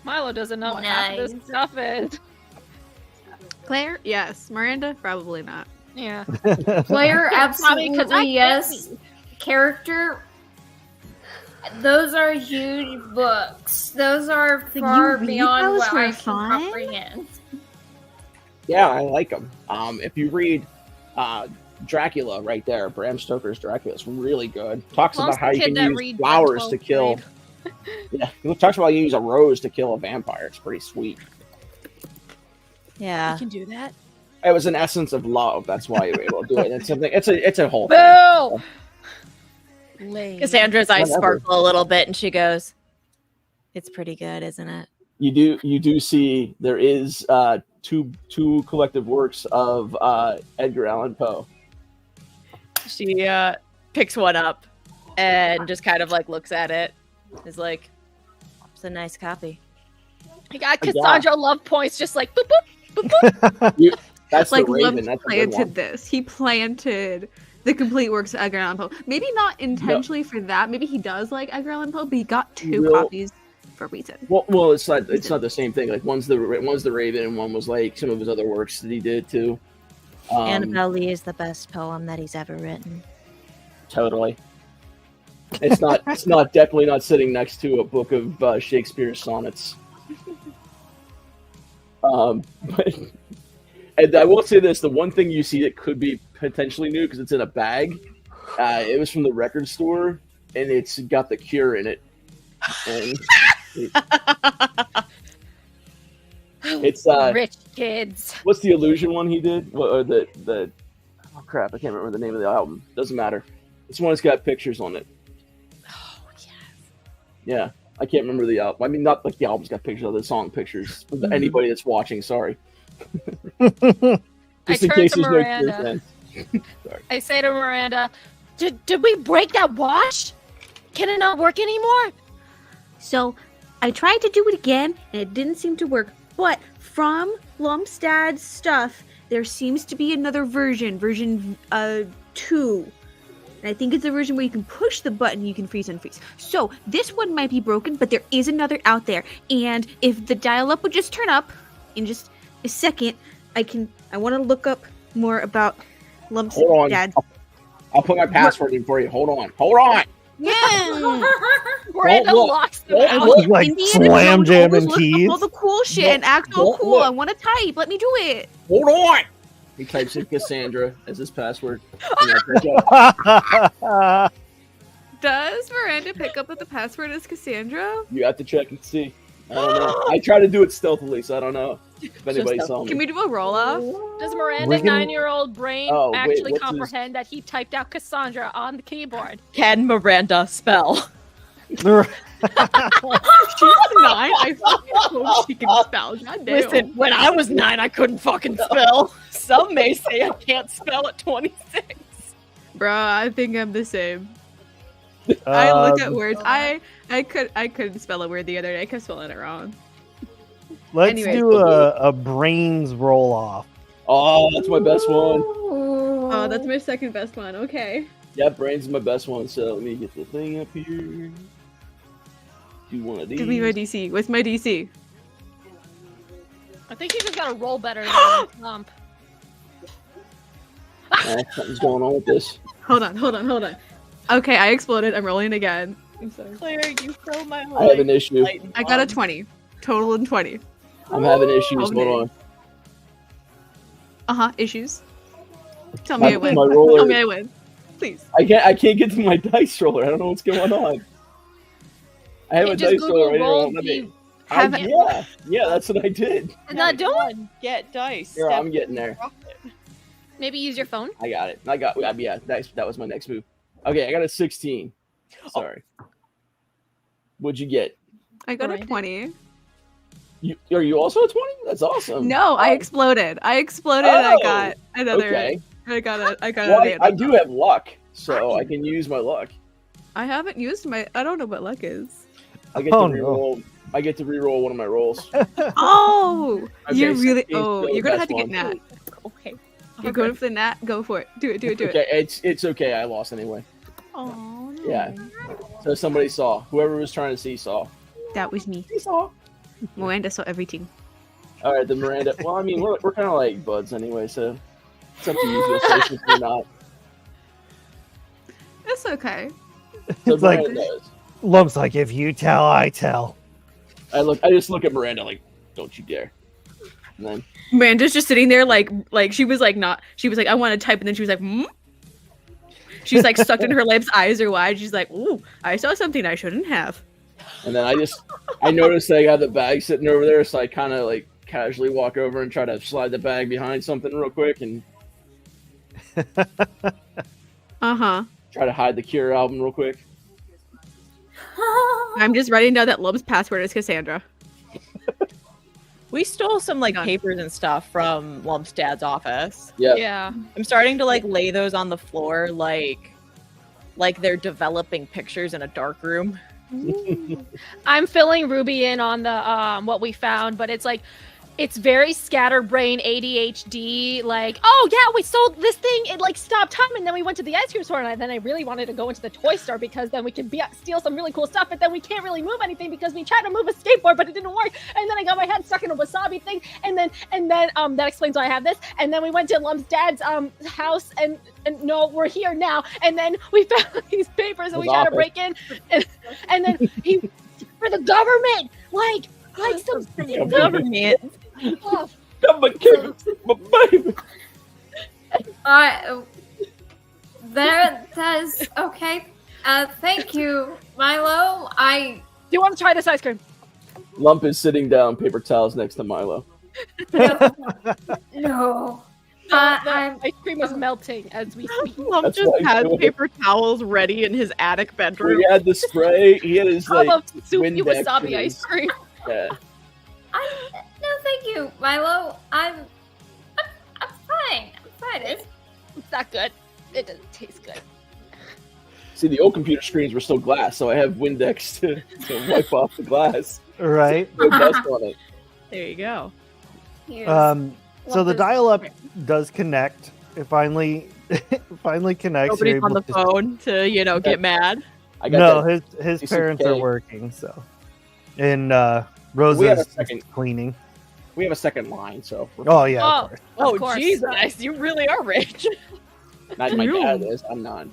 D: Milo doesn't know what half of this
F: Nice.
D: stuff is.
B: Claire? Yes. Miranda? Probably not.
D: Yeah.
F: Player,
D: Tommy, 'cause I
F: absolutely yes. Character, those are huge books. Those are
B: Like,
F: far
B: you read
F: beyond
B: those
F: what
B: for
F: I can
B: fun?
F: comprehend.
E: Yeah, I like them. If you read Dracula right there, Bram Stoker's Dracula is really good. Talks
D: Lost
E: about how
D: the
E: you
D: kid
E: can
D: that
E: use
D: read
E: flowers
D: 12th
E: to kill.
D: grade.
E: Yeah, it talks about how you use a rose to kill a vampire. It's pretty sweet.
G: Yeah.
D: You can do that.
E: It was an essence of love. That's why you were able to do it. It's something. It's a whole thing.
D: Boo! Lame.
G: Cassandra's eyes
E: Whatever.
G: sparkle a little bit and she goes, "It's pretty good, isn't it?"
E: You do see there is two collective works of Edgar Allan Poe.
C: She picks one up and just kind of like looks at it.
G: Is like, "It's a nice copy."
D: I got Cassandra love points just like boop boop.
E: That's
B: Like
E: the Raven.
B: Lump
E: That's a good one.
B: planted this. He planted the complete works of Edgar Allan Poe. Maybe not intentionally for that. Maybe he does like Edgar Allan Poe, but he got 2
E: Well-
B: copies for a reason.
E: Well, it's not the same thing. Like one's the Raven, and one was like some of his other works that he did too.
G: Annabelle Lee is the best poem that he's ever written.
E: Totally. It's not. It's not definitely not sitting next to a book of Shakespeare's sonnets. But and I will say this: the one thing you see that could be potentially new because it's in a bag. It was from the record store, and it's got The Cure in it. And it's
D: Rich kids.
E: what's the Illusion one he did? Or the oh crap, I can't remember the name of the album. Doesn't matter. It's one that's got pictures on it.
D: Oh yes.
E: Yeah, I can't remember the album. I mean, not like the album's got pictures of the song pictures. For anybody that's watching, sorry.
D: I
E: Just in
D: turn
E: case
D: to
E: there's no Cure
D: Miranda.
E: fans.
D: I say to Miranda, did we break that watch? Can it not work anymore?
B: So I tried to do it again, and it didn't seem to work. But from Lumstad's stuff, there seems to be another version 2. And I think it's a version where you can push the button, you can freeze and unfreeze. So this one might be broken, but there is another out there. And if the dial-up would just turn up in just a second, I want to look up more about
E: Hold on.
B: Lumstad's.
E: I'll put my password in for you. Hold on.
B: Yeah.
D: Miranda
E: look.
D: locks them
E: Don't
D: out.
E: look.
A: Like slam jamming keys.
B: All the cool shit and act all
E: Don't
B: cool.
E: look.
B: I want to type. Let me do it.
E: Hold on. He types in Cassandra as his password. And I pick up.
B: Does Miranda pick up that the password is Cassandra?
E: You have to check and see. I don't know. I try to do it stealthily, so I don't know if anybody saw me.
B: Can we do a roll off?
D: Does
A: We
D: Miranda's
A: can-
D: 9-year-old brain
E: Oh, wait,
D: actually
E: what's his-
D: comprehend that he typed out Cassandra on the keyboard?
C: Can Miranda spell?
B: She's 9. I fucking hope she can spell. God damn.
C: Listen, when I was 9, I couldn't fucking spell. Some may say I can't spell at 26.
B: Bruh, I think I'm the same. I look at
A: Um,
B: words. I couldn't spell a word the other day. I kept spelling it wrong.
A: Let's
B: Anyways.
A: do a brains roll off.
E: Oh, that's my best one.
B: Oh, that's my second best one. Okay.
E: Yeah, brains is my best one. So let me get the thing up here. Do one of these.
B: Give me my DC. What's my DC?
D: I think you just gotta roll better than Lump.
E: Something's going on with this.
B: Hold on. Okay, I exploded. I'm rolling again. I'm sorry.
C: Claire, you throw my
E: I have an issue.
B: I got a 20. Total in 20.
E: I'm having issues.
B: Oh,
E: Hold on.
B: Issues. Tell me I win.
E: My roller.
B: Tell me I win. Please.
E: I can't get to my dice roller. I don't know what's going on. I have
D: You
E: a
D: just
E: dice
D: Google
E: roller right here.
D: roll
E: Won't let me-
B: Have
E: yeah, that's what I did.
D: It's not doing.
C: Get dice.
E: Here, I'm getting there.
D: Maybe use your phone.
E: I got it. Yeah, that was my next move. Okay, I got a 16. Sorry. What'd you get?
B: I got a
D: Alright.
B: 20.
E: Are you also a 20? That's awesome.
B: No, I exploded. And I got another.
E: Okay.
B: I got
E: Well,
B: a.
E: I do have luck, so I can use my luck.
B: I haven't used my. I don't know what luck is.
E: I get
A: Oh,
E: to
A: no.
E: reroll. I get to reroll one of my rolls.
B: Oh,
E: Okay,
B: you're really.
E: 16
B: Oh,
E: still
B: you're gonna
E: the
B: have to
E: best
B: get
E: one.
B: Nat.
D: Okay.
B: You're going for the Nat. Go for it. Do it.
E: Okay, it's okay. I lost anyway.
B: Oh no.
E: Yeah. So somebody saw. Whoever was trying to see saw.
B: That was me.
E: He saw.
B: Miranda saw everything.
E: All right, the Miranda. Well, I mean, we're kind of like buds anyway, so it's up to you if you'll say it or not.
B: It's okay.
E: So
A: It's like-
E: Miranda knows.
A: Lump's like, if you tell, I tell.
E: I just look at Miranda like, don't you dare. And then
B: Miranda's just sitting there like she was like I want to type, and then she was like, hmm? She's like sucked in her lips, eyes are wide. She's like, ooh, I saw something I shouldn't have.
E: I noticed that I got the bag sitting over there, so I kind of like casually walk over and try to slide the bag behind something real quick and
B: Uh-huh.
E: try to hide the Cure album real quick.
B: I'm just writing down that Lump's password is Cassandra.
C: We stole some like
B: Done.
C: papers and stuff from Lump's dad's office.
E: Yeah.
D: Yeah.
C: I'm starting to like lay those on the floor like they're developing pictures in a dark room.
D: I'm filling Ruby in on the what we found, but it's like it's very scatterbrain ADHD. Like, oh yeah, we sold this thing. It like stopped time, and then we went to the ice cream store, and then I really wanted to go into the toy store because then we could steal some really cool stuff. But then we can't really move anything because we tried to move a skateboard, but it didn't work. And then I got my head stuck in a wasabi thing, and then that explains why I have this. And then we went to Lum's dad's house, and no, we're here now. And then we found these papers, and we tried to break in, and then he for the government, like some
C: Government.
D: Oh,
E: Come on, kid, my baby.
F: That's okay. Thank you, Milo.
D: do you want to try this ice cream?
E: Lump is sitting down, paper towels next to Milo.
F: No.
D: The
F: I'm
D: ice cream is melting as we speak.
C: Lump
E: That's
C: just
E: why I
C: had
E: do it.
C: paper towels ready in his attic bedroom.
E: He had the spray. He had his
D: How
E: like.
D: about soupy
E: Windex
D: wasabi
E: and
D: ice cream?
E: Yeah.
F: no, thank you, Milo. I'm fine. I'm fine.
D: It's not good. It doesn't taste good.
E: See, the old computer screens were still glass, so I have Windex to wipe off the glass.
A: Right.
E: No dust on it.
C: There you go.
F: Here's-
A: So the dial-up does connect. It finally connects.
C: Nobody's
A: You're
C: on the
A: able to-
C: phone to, get mad.
E: I got
A: No,
E: that.
A: his
E: piece of
A: parents are
E: cake.
A: working. So, and
E: We have a
A: Rosa's
E: second.
A: cleaning.
E: We have a second line, so
A: Oh yeah,
D: Oh.
A: of course.
C: Oh,
D: course.
C: Jesus, you really are rich.
E: not my dad is. I'm not.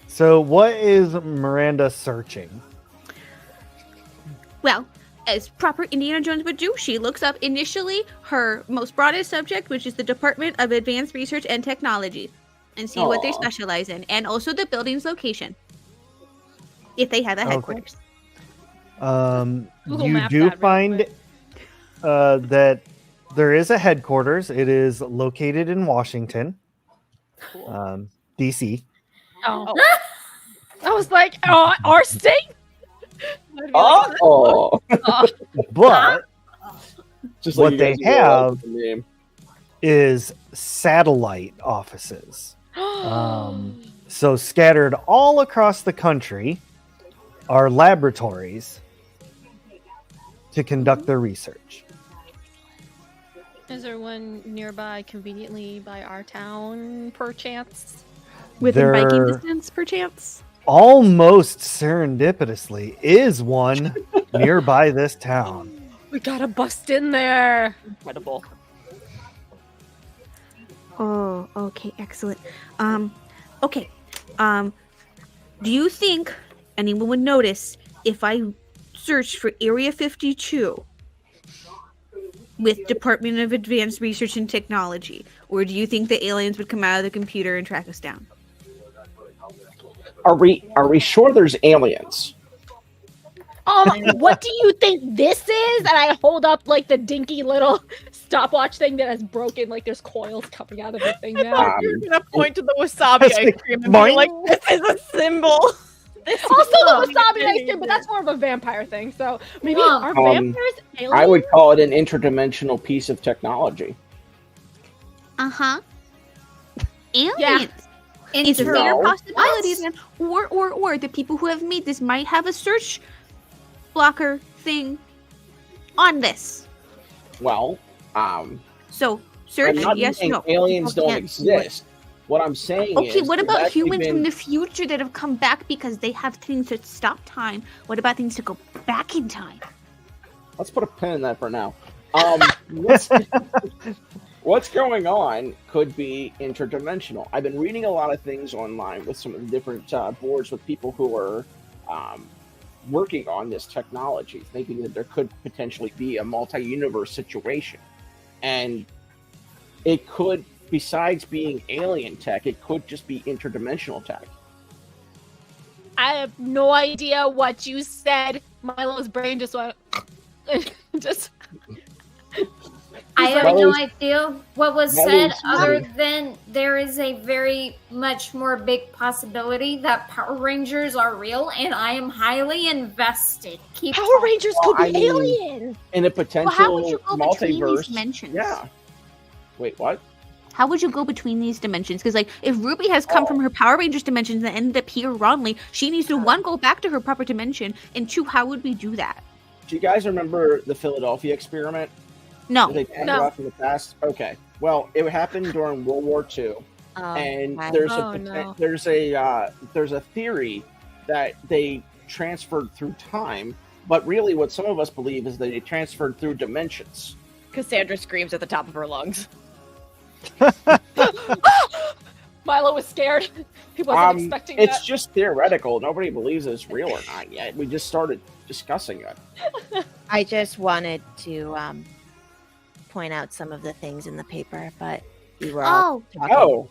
A: So what is Miranda searching?
B: Well, as proper Indiana Jones would do, she looks up initially her most broadest subject, which is the Department of Advanced Research and Technology, and see what they
E: Aw.
B: specialize in, and also the building's location, if they have a
A: Okay.
B: headquarters.
D: Google
A: You
D: map
A: do
D: that real
A: find
D: quick.
A: that there is a headquarters. It is located in Washington, DC.
D: Oh. I was like, oh, our state? I'd be like,
E: Oh,
A: But
E: just
A: What
E: like you
A: they
E: guys know, I like
A: have-
E: the name.
A: is satellite offices. So scattered all across the country are laboratories to conduct their research.
D: Is there one nearby, conveniently by our town, perchance?
B: Within biking
A: There
B: distance, perchance.
A: almost serendipitously is one nearby this town.
D: We gotta bust in there.
C: Incredible.
B: Oh, okay, excellent. Okay. Do you think anyone would notice if I searched for Area 52 with Department of Advanced Research and Technology? Or do you think the aliens would come out of the computer and track us down?
E: Are we sure there's aliens?
D: What do you think this is? And I hold up like the dinky little stopwatch thing that has broken, like there's coils coming out of the thing now.
C: You're gonna point to the wasabi
A: It's
C: ice
A: like,
C: cream and
A: mine?
C: be like, "This is a symbol." This is
D: Also the
C: something
D: wasabi ice
C: to
D: cream, but that's more of a vampire thing. So maybe
F: Mom.
D: are vampires aliens?
E: I would call it an interdimensional piece of technology.
B: Uh-huh. Aliens.
D: Yeah.
B: It's a
F: Inter-
B: fair
E: No.
B: possibility then. Or the people who have made this might have a search blocker thing on this.
E: Well,
B: So,
E: I'm
B: search,
E: not
B: yes,
E: saying
B: no.
E: aliens
B: People
E: don't
B: can't do it.
E: exist. What I'm saying
B: Okay,
E: is
B: what
E: there's
B: about
E: actually
B: humans from
E: been-
B: the future that have come back because they have things to stop time? What about things to go back in time?
E: Let's put a pin in that for now. What's going on could be interdimensional. I've been reading a lot of things online with some of the different boards with people who are working on this technology, thinking that there could potentially be a multi-universe situation. And it could, besides being alien tech, it could just be interdimensional tech.
D: I have no idea what you said. Milo's brain just went just
F: I have
E: Well,
F: no idea what was
E: that
F: said
E: is-
F: other than there is a very much more big possibility that Power Rangers are real, and I am highly invested. Keep
D: Power
F: talking.
D: Rangers
E: Well,
D: could
E: I
D: be
E: mean-
D: aliens.
E: In a
B: Well,
E: potential
B: how would you go between
E: multiverse.
B: these dimensions?
E: Yeah. Wait, what?
B: How would you go between these dimensions? Because, like, if Ruby has come from her Power Rangers dimensions and ended up here wrongly, she needs to, one, go back to her proper dimension, and two, how would we do that?
E: Do you guys remember the Philadelphia experiment?
F: No.
E: Did they pass
D: No.
E: off in the past? Okay. Well, it happened during World War II, and there's a theory that they transferred through time, but really, what some of us believe is that they transferred through dimensions.
C: Cassandra screams at the top of her lungs.
D: Milo was scared. He wasn't expecting
E: It's
D: that.
E: just theoretical. Nobody believes it's real or not yet. We just started discussing it.
G: I just wanted to point out some of the things in the paper, but we were all talking.
E: Oh,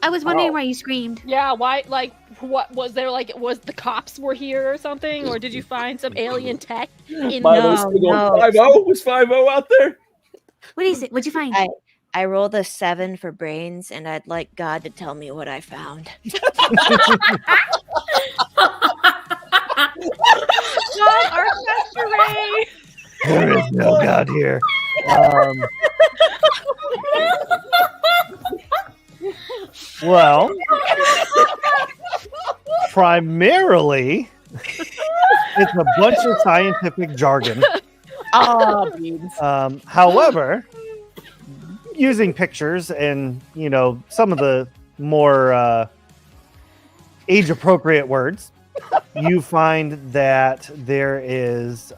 F: I was wondering
E: Oh.
F: why you screamed.
D: Yeah, why? Like, what was there? Like, was the cops were here or something, or did you find some alien tech in?
E: Milo's
G: No,
E: still going
G: no.
E: 5-0? Was 5-0 out there?
F: What is it? What'd you find?
G: I rolled a 7 for brains, and I'd like God to tell me what I found.
B: God, our Pastor Ray.
A: There is no God here. Well, primarily, it's a bunch of scientific jargon.
C: Oh, beans.
A: However, using pictures and some of the more age-appropriate words, you find that there is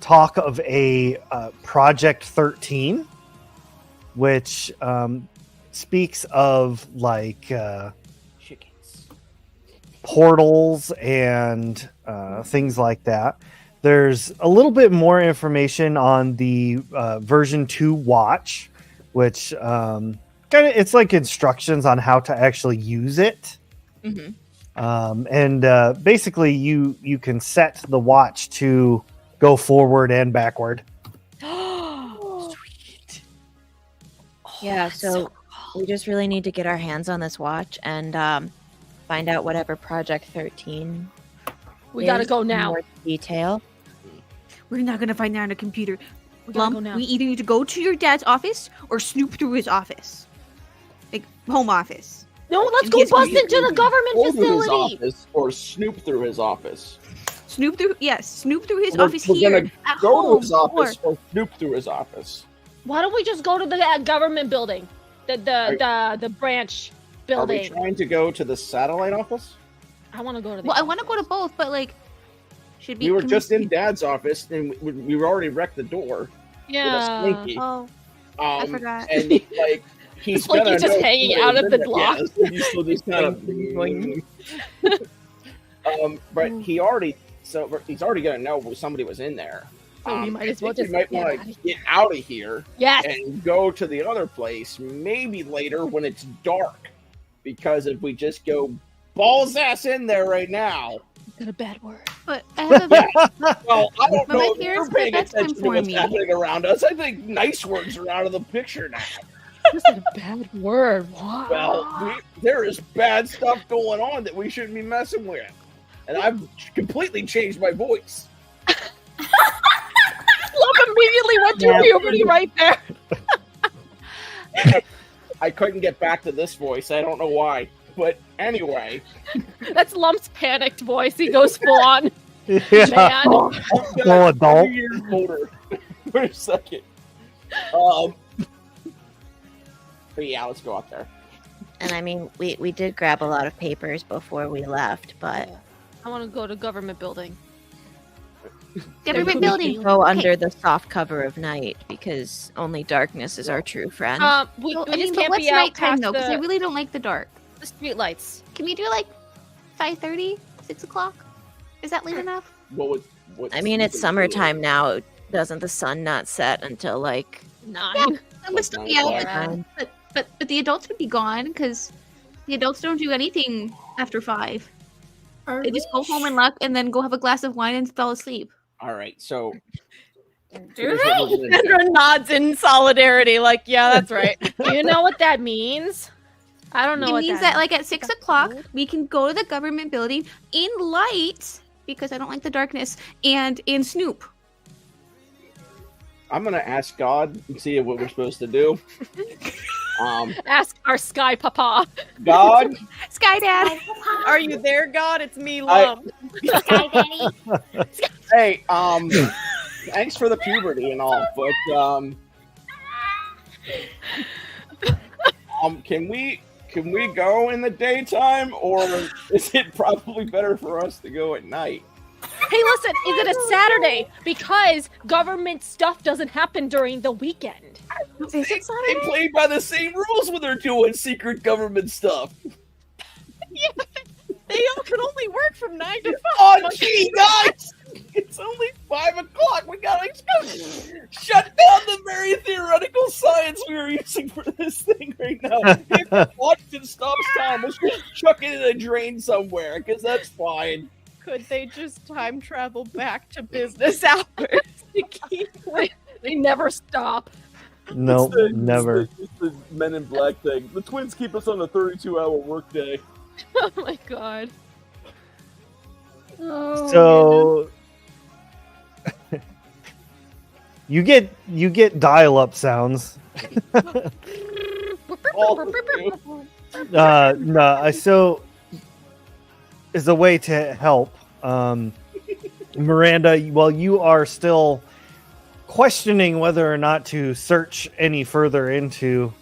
A: talk of a Project 13, which speaks of like portals and things like that. There's a little bit more information on the version 2 watch, which it's like instructions on how to actually use it.
C: Mhm.
A: And basically you can set the watch to go forward and backward.
C: Sweet.
G: Yeah, so we just really need to get our hands on this watch and find out whatever Project 13
D: We gotta
G: is
D: go
G: in
D: now.
G: more detail.
B: We're not gonna find that on a computer.
D: We gotta go
B: Lump,
D: now.
B: we either need to go to your dad's office or snoop through his office, like home office.
D: No, let's
B: In
D: go
B: case
D: bust
B: we-
D: into the government
E: Go to his
D: facility.
E: office or snoop through his office.
B: Snoop through his
E: We're-
B: office
E: we're
B: here
E: gonna
B: at
E: Go
B: home.
E: to his office or snoop through his office.
D: Why don't we just go to the government building, the branch
E: Are we
D: building?
E: trying to go to the satellite office?
D: I want to go to the.
B: Well, I want to go to both, but like, should
E: We were
B: can
E: just in Dad's office and we were already wrecked the door
D: Yeah.
E: with a slinky.
B: Oh, I forgot.
E: And like he's
D: Slinky
E: gonna
D: just
E: know
D: hanging
E: who
D: out
E: is
D: of
E: in
D: the
E: there.
D: block.
E: Yeah, he's still just kind of. But he's already gonna know somebody was in there.
D: So we might as well
E: I think
D: just
E: we might
D: get
E: want
D: outta
E: to get out of here
D: Yes.
E: and go to the other place. Maybe later when it's dark, because if we just go balls ass in there right now,
D: Got a bad word.
B: but I have a
E: well, I don't
B: But my
E: know if
B: parents
E: you're paying
B: put bedtime
E: attention to
B: for
E: what's
B: me.
E: happening around us. I think nice words are out of the picture now.
D: Just a bad word. Wow.
E: Well, there is bad stuff going on that we shouldn't be messing with. And I've completely changed my voice.
D: Lump immediately went to
G: Yeah.
D: puberty right there.
E: I couldn't get back to this voice. I don't know why. But anyway,
D: That's Lump's panicked voice. He goes full on.
A: Yeah.
D: Man.
A: Full adult.
E: 2 years older for a second. But yeah, let's go out there.
G: And I mean, we did grab a lot of papers before we left, but
D: I want to go to government building.
B: government
G: we
B: building.
G: can go
B: Okay.
G: under the soft cover of night because only darkness is our true friend.
D: We,
B: Well,
D: we
B: I mean,
D: just
B: but
D: can't
B: what's
D: be out
B: nighttime
D: past
B: though? Because I
D: the,
B: really don't like the dark.
D: the streetlights.
B: Can we do like 5:30, 6 o'clock? Is that late enough?
E: What
G: I mean, it's summertime now. Doesn't the sun not set until like
D: 9.
B: I would still be out,
E: Like
B: but the adults would be gone because the adults don't do anything after 5.
F: Are
B: They just
F: we
B: go home and lock, and then go have a glass of wine and fall asleep.
E: All right, so
F: Do
E: here's what we're gonna do.
C: Cassandra nods in solidarity, like, yeah, that's right.
D: Do you know what that means? I don't know
B: It
D: what
B: means
D: that
B: that like at 6 o'clock we can go to the government building in light because I don't like the darkness and snoop.
E: I'm gonna ask God and see what we're supposed to do.
D: Ask our Sky Papa.
E: God,
B: Sky Dad.
C: Are you there, God? It's me,
E: I-
C: Lump.
F: Sky Daddy?
E: hey, thanks for the puberty and all, but can we go in the daytime, or is it probably better for us to go at night?
D: Hey, listen, is it a Saturday? Because government stuff doesn't happen during the weekend.
E: They play by the same rules when they're doing secret government stuff.
C: Yeah, they all can only work from 9 to 5.
E: Oh, gee, guys! It's only 5 o'clock. We gotta shut down the very theoretical science we were using for this thing right now. If Washington stops time, let's just chuck it in a drain somewhere, because that's fine.
C: Could they just time travel back to business hours to keep
D: They never stop.
A: No, never.
E: It's the Men in Black thing. The twins keep us on a 32-hour workday.
D: Oh my god. Oh,
A: So you get dial-up sounds. No, so as a way to help, Miranda, while you are still questioning whether or not to search any further into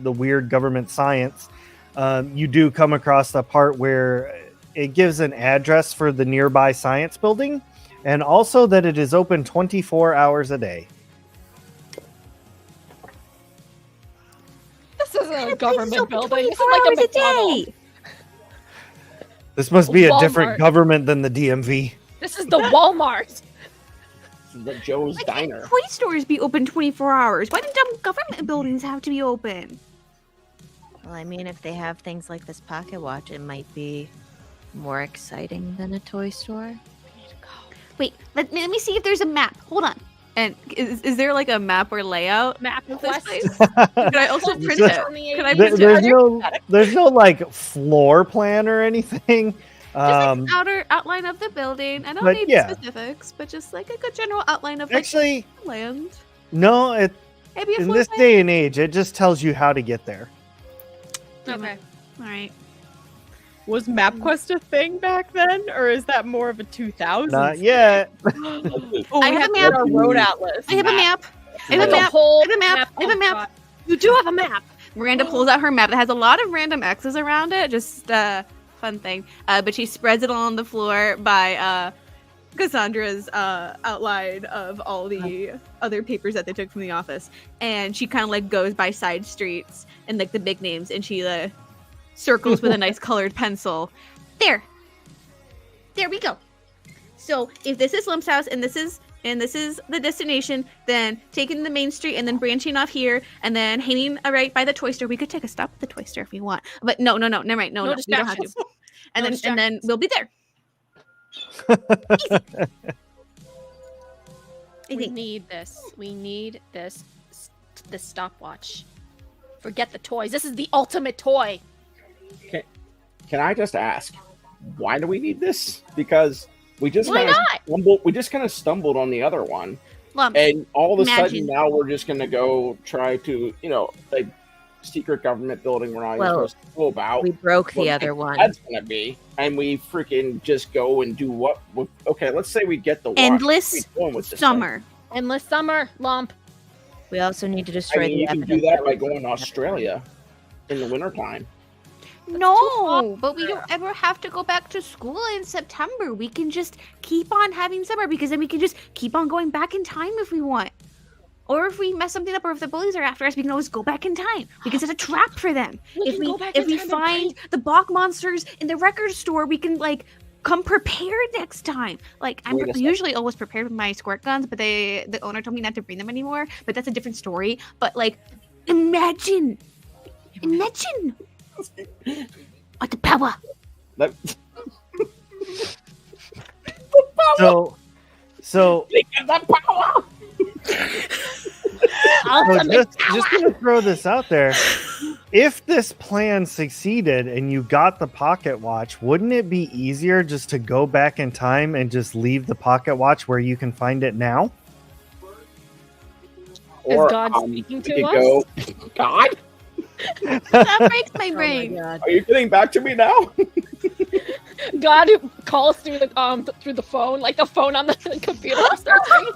A: the weird government science, you do come across the part where it gives an address for the nearby science building, and also that it is open 24 hours a day.
D: This isn't a government building. This is
B: 24
D: like a
B: hours a
D: McDonald's.
B: day.
A: This must be a different
D: Walmart.
A: government than the DMV.
D: This is the Walmart.
E: The Joe's
B: Why
E: Diner.
B: can't toy stores be open 24 hours? Why do dumb government buildings have to be open?
G: Well, I mean, if they have things like this pocket watch, it might be more exciting than a toy store.
B: Wait, let me see if there's a map. Hold on. And is there like a map or layout
D: Map
B: of this
D: quest.
B: place? Could I also print it? Could I print
A: There's no like floor plan or anything.
B: Just like an outer outline of the building. I don't
A: but
B: need
A: yeah.
B: specifics, but just like a good general outline of like
A: Actually,
B: land.
A: no.
B: Maybe a
A: In
B: floor
A: this
B: plan?
A: day and age, it just tells you how to get there.
D: Okay.
B: All right.
C: Was MapQuest a thing back then, or is that more of a 2000s?
A: Not yet.
C: Oh,
B: I
C: we
B: have
C: have
B: a map.
C: our road atlas.
B: I have a map. I have a
D: Like
B: map.
D: whole
B: I have a map. I have a
D: Oh,
B: map.
D: God.
B: You do have a map. Miranda pulls out her map that has a lot of random X's around it. Just fun thing. But she spreads it all on the floor by Cassandra's outline of all the other papers that they took from the office. And she kind of like goes by side streets and like the big names, and she circles with a nice colored pencil. There we go. So if this is Lump's house and this is the destination, then taking the main street and then branching off here and then hanging right by the toy store. We could take a stop at the toy store if we want, but no, never mind. No, we don't have to.
D: distractions.
B: And
D: No
B: then
D: distractions.
B: we'll be there. I
D: We
B: think.
D: need this. We need this stopwatch. Forget the toys. This is the ultimate toy.
E: Can I just ask, why do we need this? Because we just
D: Why
E: kind of stumbled on the other one,
B: Lump.
E: and all of a
B: Imagine.
E: sudden now we're just gonna go try to, like secret government building we're not even
G: Well,
E: supposed to know about.
G: We broke the
E: What
G: other one.
E: That's gonna be, and we freaking just go and do what? Okay, let's say we get the watch.
B: Endless
E: What are we doing with this
B: Summer.
D: Endless summer, lump.
G: We also need to
E: thing? I
G: destroy
E: mean,
G: the
E: you can
G: evidence.
E: do that by
G: was
E: going
G: in
E: to
G: the
E: Australia in the wintertime.
B: No, but we don't ever have to go back to school in September. We can just keep on having summer because then we can just keep on going back in time if we want. Or if we mess something up or if the bullies are after us, we can always go back in time because it's a trap for them.
D: We can go back
B: if
D: in
B: we
D: time and
B: find the Bach monsters in the record store, we can like come prepared next time. Like I'm
E: Wait a second.
B: usually always prepared with my squirt guns, but the owner told me not to bring them anymore. But that's a different story. But like imagine what the power.
E: That-
A: So
E: They get that power!
A: just to throw this out there, if this plan succeeded and you got the pocket watch, wouldn't it be easier just to go back in time and just leave the pocket watch where you can find it now?
D: Is
E: Or,
D: God
E: we
D: speaking
E: could
D: to us?
E: go, God?
B: That breaks my
G: Oh my
B: brain.
G: God.
E: Are you getting back to me now?
D: God calls through the phone, like the phone on the computer starts ringing.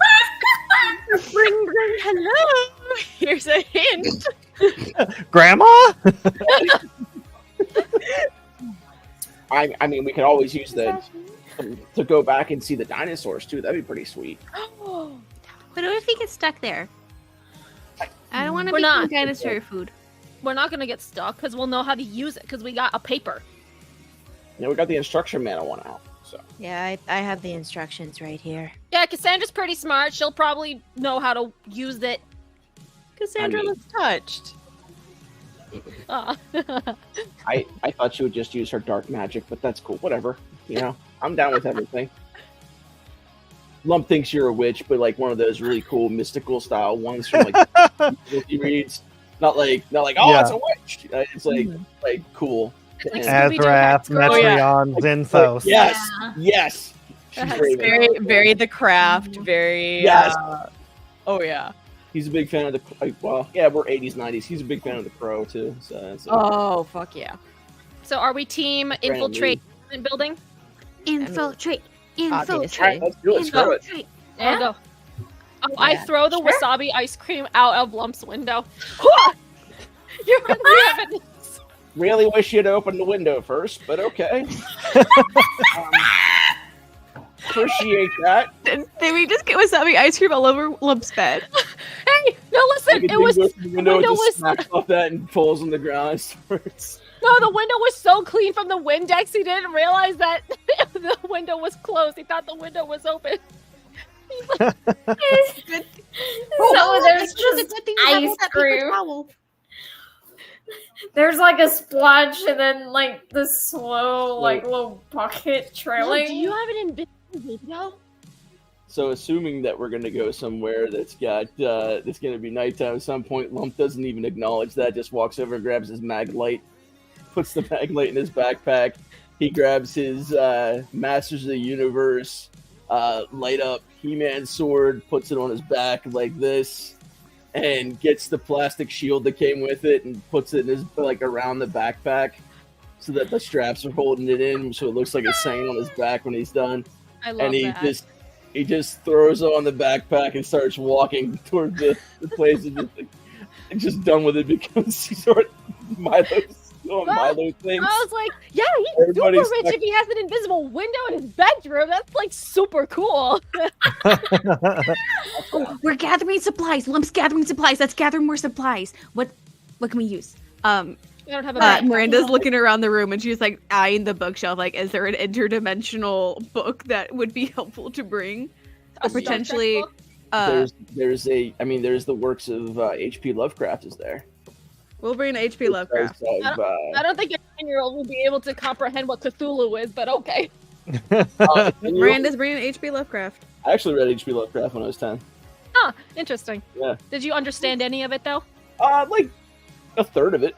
G: Ring, ring, hello. Here's a hint.
A: Grandma?
E: I mean, we could always use the to go back and see the dinosaurs too. That'd be pretty sweet.
B: But what if he gets stuck there? I don't want to
D: We're
B: be
D: not.
B: dinosaur food.
D: We're not gonna get stuck because we'll know how to use it because we got a paper.
E: Yeah, we got the instruction manual one out. So
G: Yeah, I have the instructions right here.
D: Yeah, Cassandra's pretty smart. She'll probably know how to use it.
C: Cassandra
E: I mean-
C: looks touched.
D: Uh,
E: I thought she would just use her dark magic, but that's cool. Whatever. You know, I'm down with everything. Lump thinks you're a witch, but like one of those really cool mystical style ones from like he reads. Not like oh,
A: Yeah.
E: it's a witch. It's like cool.
D: Like
E: And-
D: Scooby-Doo
A: Azrath,
D: Girl.
A: Metreon, Zinthos.
E: yes,
F: Yeah.
E: yes. She's
D: That's
E: great.
C: Very, very the craft. Very.
E: Yes.
C: Oh yeah.
E: He's a big fan of the. Well, yeah, we're 80s, 90s. He's a big fan of the Crow too. So that's
C: Oh fuck yeah.
D: So are we team infiltrate building?
B: Infiltrate.
G: Obviously.
E: All right, let's do it. Screw it.
B: Infiltrate.
D: I'll go. I
G: Yeah.
D: throw the
F: Sure.
D: wasabi ice cream out of Lump's window. You're
E: Really wish you'd opened the window first, but okay. Appreciate that.
B: Did we just get wasabi ice cream all over Lump's bed?
D: Hey, no, listen.
E: Like a
D: It was
E: dude goes to the window,
D: window
E: just
D: was-
E: smacks off that and falls on the ground. And starts.
D: no. The window was so clean from the Windex. He didn't realize that the window was closed. He thought the window was open.
F: So there's just ice cream. There's like a splotch and then like the slow like little bucket trailing.
D: Do you have an invisible window?
E: So, assuming that we're going to go somewhere that's got that's going to be nighttime at some point, Lump doesn't even acknowledge that. Just walks over and grabs his mag light, puts the mag light in his backpack. He grabs his Masters of the Universe light up He-Man sword, puts it on his back like this, and gets the plastic shield that came with it and puts it in his like around the backpack so that the straps are holding it in, so it looks like it's hanging on his back when he's done.
D: I love
E: And
D: that.
E: he just throws on the backpack and starts walking toward the place and just done with it because he's sort of Milo's Milo things.
D: I was like, yeah, he's super
E: Everybody's
D: rich
E: like-
D: if he has an invisible window in his bedroom. That's like super cool.
B: We're gathering supplies. Lump's gathering supplies. Let's gather more supplies. What can we use?
D: I don't have a backpack.
B: Miranda's looking around the room and she's like eyeing the bookshelf. Like, is there an interdimensional book that would be helpful to bring?
D: A
B: Or
D: Star Trek
B: potentially,
D: book?
E: There's the works of H.P. Lovecraft is there.
B: we'll bring H.P. Lovecraft.
E: Because of,
D: I don't think a 10-year-old will be able to comprehend what Cthulhu is, but okay.
B: Miranda's bringing H.P. Lovecraft.
E: I actually read H.P. Lovecraft when I was 10.
D: Huh, interesting.
E: Yeah.
D: Did you understand any of it, though?
E: Like a third of it.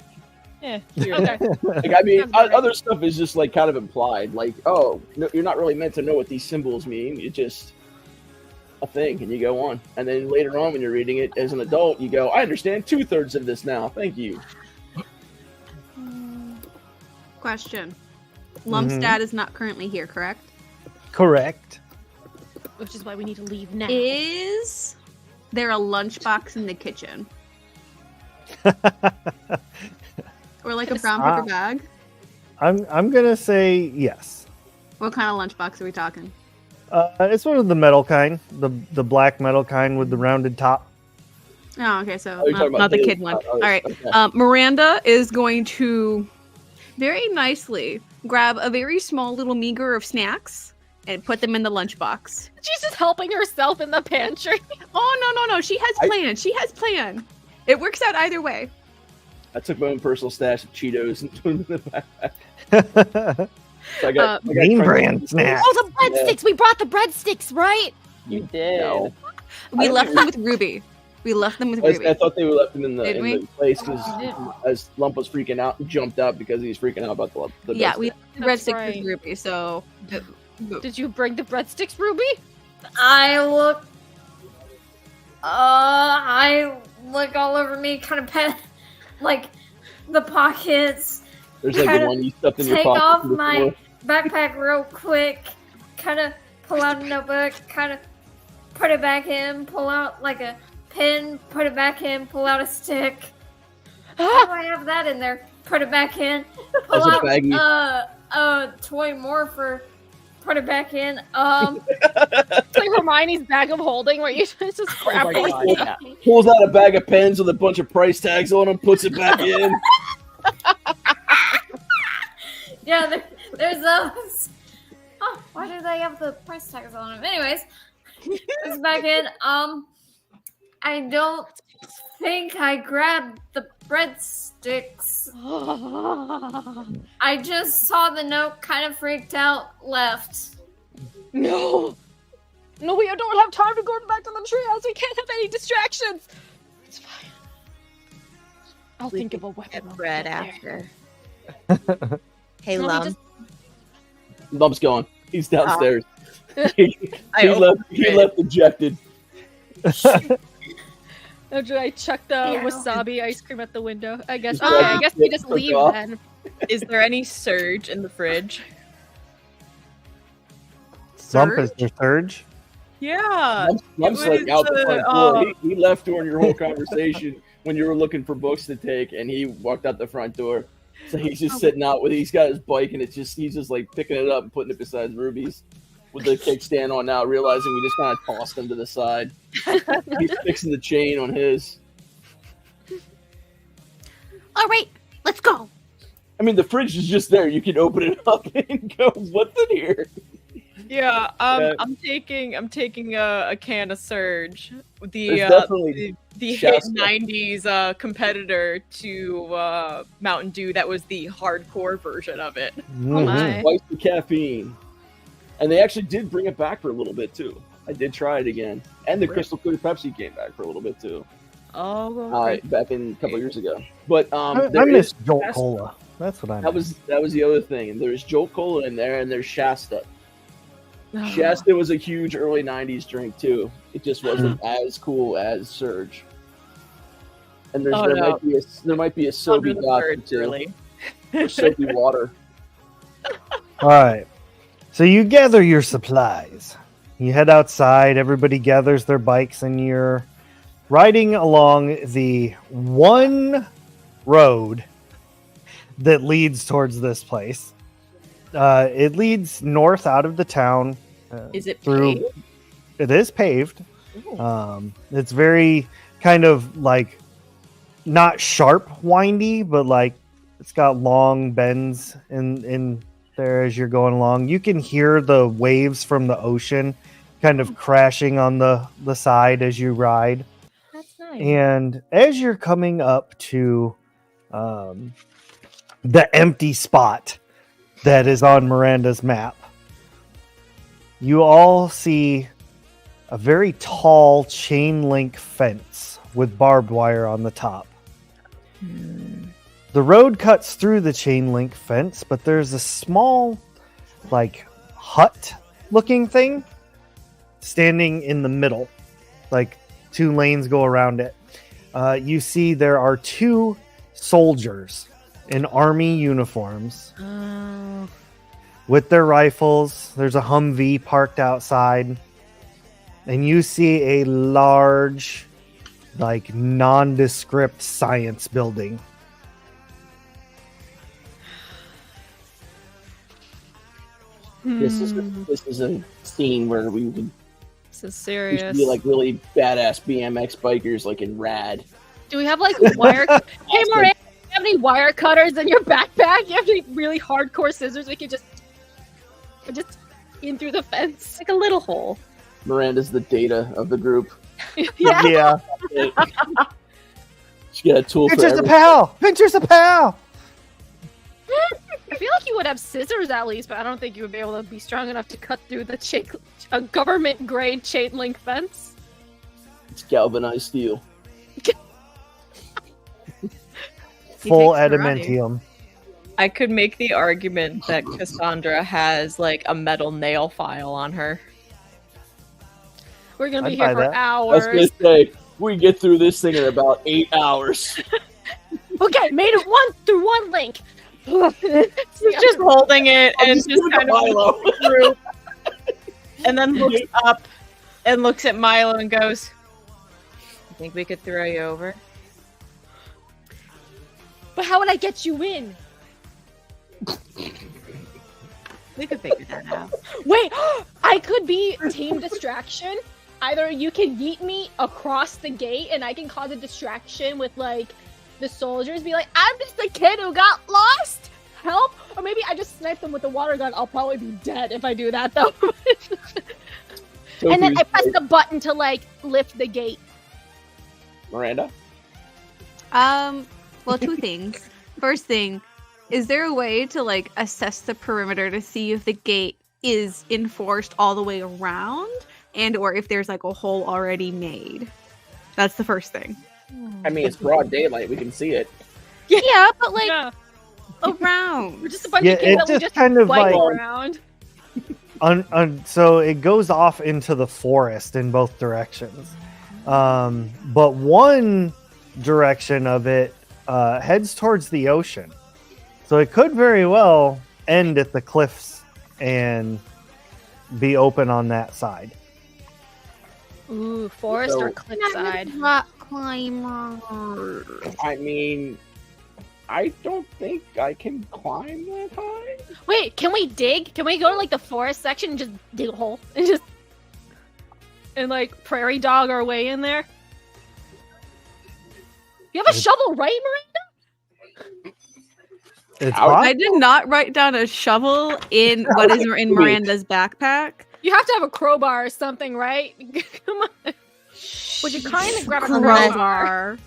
C: Yeah.
D: Okay.
E: Like, I mean,
D: Sounds good.
E: other stuff is just like kind of implied. Like, oh, no, you're not really meant to know what these symbols mean. It's just a thing, and you go on. And then later on, when you're reading it as an adult, you go, I understand 2/3 of this now. Thank you.
B: Question. Lump's
A: Mhm.
B: dad is not currently here, correct?
A: Correct.
D: Which is why we need to leave now.
B: Is there a lunchbox in the kitchen? Or like a brown paper bag?
A: I'm gonna say yes.
B: What kind of lunchbox are we talking?
A: It's one of the metal kind, the black metal kind with the rounded top.
B: Oh, okay, so
E: Oh, you're talking about
B: not the
E: his-
B: kid one.
E: oh,
B: All right.
E: okay.
B: Miranda is going to very nicely grab a very small little meager of snacks and put them in the lunchbox.
D: She's just helping herself in the pantry.
B: Oh, no. She has plan. She has plan. It works out either way.
E: I took my own personal stash of Cheetos and put them in the backpack. So I got
A: Name
E: Crunch-
A: brand snacks.
D: Oh, the breadsticks! We brought the breadsticks, right?
C: You did.
E: No.
B: We
E: I
B: left
E: don't
B: them with Ruby. We left them with
E: I
B: Ruby.
E: thought they left him in
B: Did
E: the
B: we?
E: place because
C: did.
E: as Lump was freaking out and jumped out because he was freaking out about the
B: Yeah,
E: dust.
B: we left the
D: That's
B: breadsticks
D: right.
B: with Ruby, so...
D: Did you bring the breadsticks, Ruby?
F: I look all over me, kind of pet like the pockets.
E: There's like
F: Kind
E: the
F: of
E: one you stuffed in your
F: take
E: pocket
F: off
E: from
F: my
E: before.
F: backpack real quick, kind of pull out a notebook, kind of put it back in, pull out like a pen, put it back in, pull out a stick. How do I have that in there? Put it back in, pull out a toy morpher, put it back in.
D: It's like Hermione's bag of holding where you just grab
E: my
D: it.
E: God, yeah. Pulls out a bag of pens with a bunch of price tags on them, puts it back in.
F: Yeah, there's those. Oh, why do they have the price tags on them? Anyways, it's back in. I don't think I grabbed the breadsticks. I just saw the note, kind of freaked out, left.
D: No, we don't have time to go back to the treehouse. We can't have any distractions. It's fine. I'll think of a weapon.
G: Get
D: I'll
G: bread
D: get there.
G: after. Hey,
D: No, we
G: Lum.
D: just-
E: Lump's gone. He's downstairs.
G: I
E: He left ejected.
D: Oh, did I chuck the
F: Yeah.
D: wasabi ice cream at the window? I guess.
E: Just
D: Okay,
E: grab
D: I guess
E: it,
D: we just
E: took
D: leave
E: off.
D: then.
C: Is there any surge in the fridge?
A: Lump is your surge.
C: Yeah.
E: Lump's
C: it
E: like
C: was,
E: out the front door.
C: uh,
E: He left during your whole conversation when you were looking for books to take, and he walked out the front door. So he's just sitting out with. He's got his bike, and he's just like picking it up and putting it beside Ruby's with the kickstand on now, realizing we just kind of tossed him to the side. He's fixing the chain on his.
B: All right, let's go.
E: I mean, the fridge is just there. You can open it up and go, "What's in here?"
C: Yeah.
E: Yeah.
C: I'm taking a can of Surge.
E: There's definitely
C: The hit
E: Shasta.
C: 90s competitor to Mountain Dew that was the hardcore version of it.
A: Mhm.
G: my.
E: twice the caffeine. And they actually did bring it back for a little bit too. I did try it again, and the Crystal Clear Pepsi came back for a little bit too.
C: Oh,
E: Back in a couple years ago. But
A: I
E: there
A: miss
E: is
A: Jolt
E: Shasta.
A: Cola. That's what I
E: That
A: miss.
E: was the other thing. And there's Jolt Cola in there, and there's Shasta. Shasta was a huge early '90s drink too. It just wasn't as cool as Surge. And
C: Oh,
E: there
C: no.
E: might be a
C: Under
E: soapy
C: the
E: dot
C: bird,
E: too,
C: really.
E: or soapy water.
A: All right. So you gather your supplies. You head outside. Everybody gathers their bikes, and you're riding along the one road that leads towards this place. It leads north out of the town.
C: Is it
A: through?
C: paved?
A: It is paved. It's very kind of like not sharp, windy, but like it's got long bends in there as you're going along. You can hear the waves from the ocean kind of crashing on the side as you ride.
G: That's nice.
A: And as you're coming up to the empty spot that is on Miranda's map, you all see a very tall chain link fence with barbed wire on the top. The road cuts through the chain link fence, but there's a small, like, hut looking thing standing in the middle. Like, 2 lanes go around it. You see there are 2 soldiers in army uniforms
G: Oh,
A: with their rifles. There's a Humvee parked outside. And you see a large, like, nondescript science building.
E: This is a scene where we would
D: This is
E: we
D: serious.
E: should be like really badass BMX bikers, like in Rad.
D: Do we have like wire? Hey, Miranda, do you have any wire cutters in your backpack? You have any really hardcore scissors we could just in through the fence?
G: like a little hole.
E: Miranda's the data of the group.
A: Yeah.
E: She got a tool for
A: Pincher's a
E: everything.
A: pal! Pincher's a pal!
D: I feel like you would have scissors at least, but I don't think you would be able to be strong enough to cut through the a government grade chain link fence.
E: It's galvanized steel.
A: Full
G: takes karate.
A: adamantium.
C: I could make the argument that Cassandra has like a metal nail file on her.
D: We're gonna be
A: I'd
D: here
A: buy
D: for
A: that.
E: I was
D: hours.
E: gonna say we get through this thing in about 8 hours.
D: Okay, made it through one link.
C: He's just holding it and
E: just
C: just
E: give it
C: kind
E: to
C: of
E: Milo.
C: through, and then looks up and looks at Milo and goes, "I think we could throw you over."
D: But how would I get you in?
G: We could figure that out.
D: Wait, I could be team distraction. Either you can yeet me across the gate and I can cause a distraction with like the soldiers, be like, I'm just the kid who got lost. Help! Or maybe I just snipe them with a water gun. I'll probably be dead if I do that though. And then I press the button to like lift the gate.
E: Miranda?
B: Well, two things. First thing, is there a way to like assess the perimeter to see if the gate is enforced all the way around and or if there's like a hole already made? That's the first thing.
E: I mean, it's broad daylight. We can see it.
B: Yeah, but like
D: Yeah.
B: around.
D: We're just a bunch
A: Yeah,
D: of kids
A: it
D: that we
A: just
D: just
A: kind of
D: bike
A: like
D: around.
A: so it goes off into the forest in both directions. But one direction of it heads towards the ocean. So it could very well end at the cliffs and be open on that side.
D: Ooh, forest or
E: So-
D: cliffside.
B: Rock climber.
E: I mean, I don't think I can climb that high.
D: Wait, can we dig? Can we go to like the forest section and just dig a hole and like prairie dog our way in there? You have a shovel, right, Miranda?
A: It's
E: Ouch.
B: I did not write down a shovel in what is in Miranda's backpack.
D: You have to have a crowbar or something, right? Come on. Would you kind of grab a
G: Crowbar.
D: crowbar?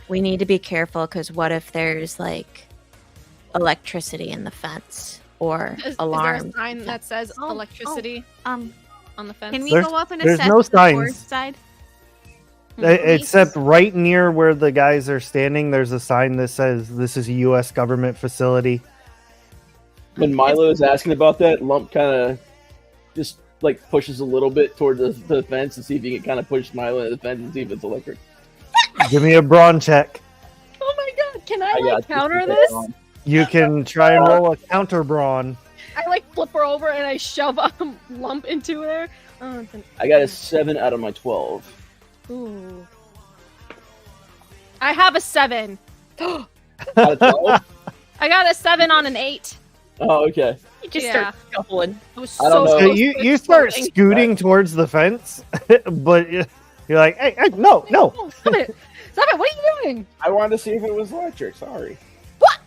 G: We need to be careful because what if there's like electricity in the fence or
D: Is there
G: alarm?
D: a sign that says
B: Oh,
D: electricity
B: Um,
D: on the fence?
B: can we
A: There's-
B: go up and
A: there's
B: assess
A: no
B: the
A: signs.
B: forest side?
A: Except right near where the guys are standing, there's a sign that says this is a U.S. government facility.
E: When Milo is asking about that, Lump kind of just like pushes a little bit toward the fence to see if he can kind of push Milo into the fence and see if it's electric.
A: Give me a brawn check.
D: Oh my god, can I
E: I
D: like
E: got
D: counter
E: this.
D: this?
A: You can try and roll a counter brawn.
D: I like flip her over and I shove a lump into her. Oh, it's an
E: I got a 7 out of my 12.
D: ooh. I have a 7.
E: Out of 12?
D: I got a 7 on an 8.
E: Oh, okay.
C: You just
D: Yeah.
C: start scuffling.
D: I was
E: I don't know.
A: So
D: close
A: you,
D: to
A: you start
D: exploding.
A: scooting towards the fence, but you're like, hey, no.
D: Oh, stop it! Stop it! What are you doing?
E: I wanted to see if it was electric. Sorry.
D: What?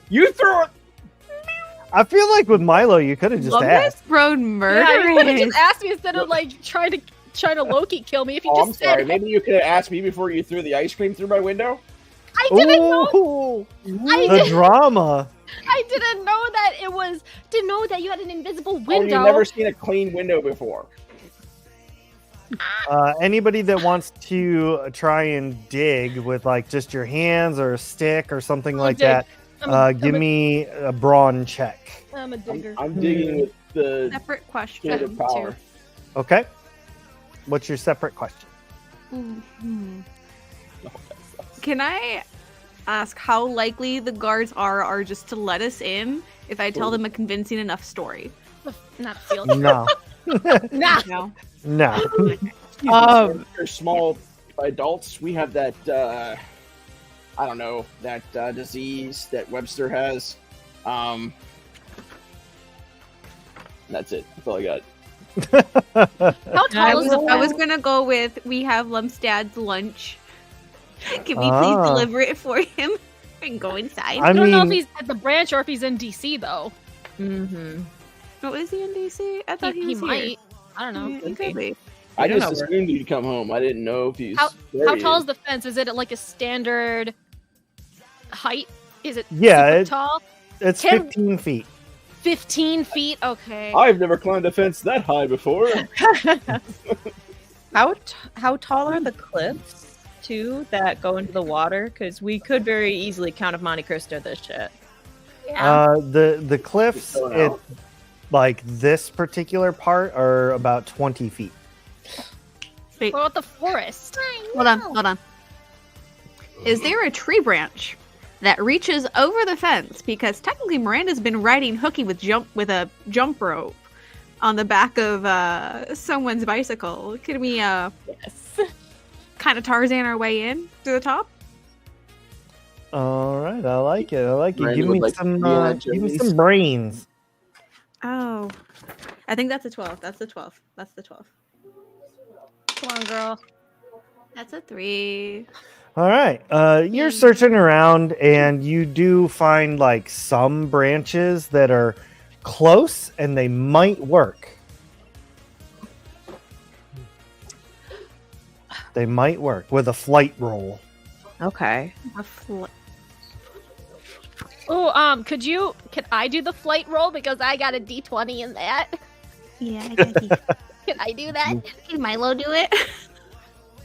E: You threw it.
A: I feel like with Milo, you could have just
B: Love
A: asked.
B: this grown
D: Yeah, you would have
B: murderous.
D: just asked me instead of like trying to Loki kill me. If you
E: Oh, I'm
D: just
E: sorry.
D: said,
E: Maybe you could have asked me before you threw the ice cream through my window.
D: I didn't know.
A: Ooh,
D: I
A: the
D: did-
A: drama.
D: I didn't know that it was. Didn't know that you had an invisible
E: Oh, you've
D: window.
E: never seen a clean window before.
A: Anybody that wants to try and dig with like just your hands or a stick or something
D: I'll
A: like
D: dig.
A: that,
D: I'm
A: give me a brawn check.
D: I'm a digger.
E: I'm digging with the
B: Separate question.
E: creative power.
A: Okay. What's your separate question?
B: Mhm. Can I ask how likely the guards are just to let us in if I tell them a convincing enough story?
D: Not field.
A: No,
D: Nah.
B: No.
A: no.
E: For small adults, we have that I don't know, that disease that Webster has. That's it. That's all I got.
D: How tall is the
B: I was
D: fence?
B: gonna go with we have Lump's dad's lunch. Can we
A: Ah.
B: please deliver it for him and go inside?
A: I
D: I don't know if
A: mean,
D: he's at the branch or if he's in DC though.
G: Mm-hmm.
B: Oh, is he in DC? I thought he,
D: He
B: was here.
D: might. I don't know.
B: Yeah, he could be.
E: I
C: don't
E: just
C: know.
E: assumed you'd come home. I didn't know if he's.
D: How
E: there he
D: tall
E: is.
D: is the fence? Is it like a standard height? Is it
A: Yeah,
D: super
A: it-
D: tall?
A: it's
D: Tim-
A: 15 feet.
D: 15 feet? Okay.
E: I've never climbed a fence that high before.
C: How tall are the cliffs too that go into the water? Because we could very easily Count of Monte Cristo this shit.
A: The cliffs,
E: It's going
A: it
E: out.
A: like this particular part are about 20 feet.
B: Wait,
D: What about the forest?
B: hold on. Is there a tree branch that reaches over the fence because technically Miranda's been riding Hooky with a jump rope on the back of someone's bicycle. Can we
C: Yes.
B: kind of Tarzan our way in to the top?
A: All right, I like it.
E: Miranda
A: Give
E: would
A: me
E: like
A: some.
E: to be on
A: Give me
E: Jimmy's.
A: some brains.
B: Oh, I think that's a 12. That's the 12. That's the 12.
D: Come on, girl.
B: That's a 3.
A: All right. You're searching around and you do find like some branches that are close and they might work. They might work with a flight roll.
G: Okay.
D: Oh, can I do the flight roll because I got a D20 in that?
B: Yeah, I got you.
D: Can I do that?
B: Can Milo do it?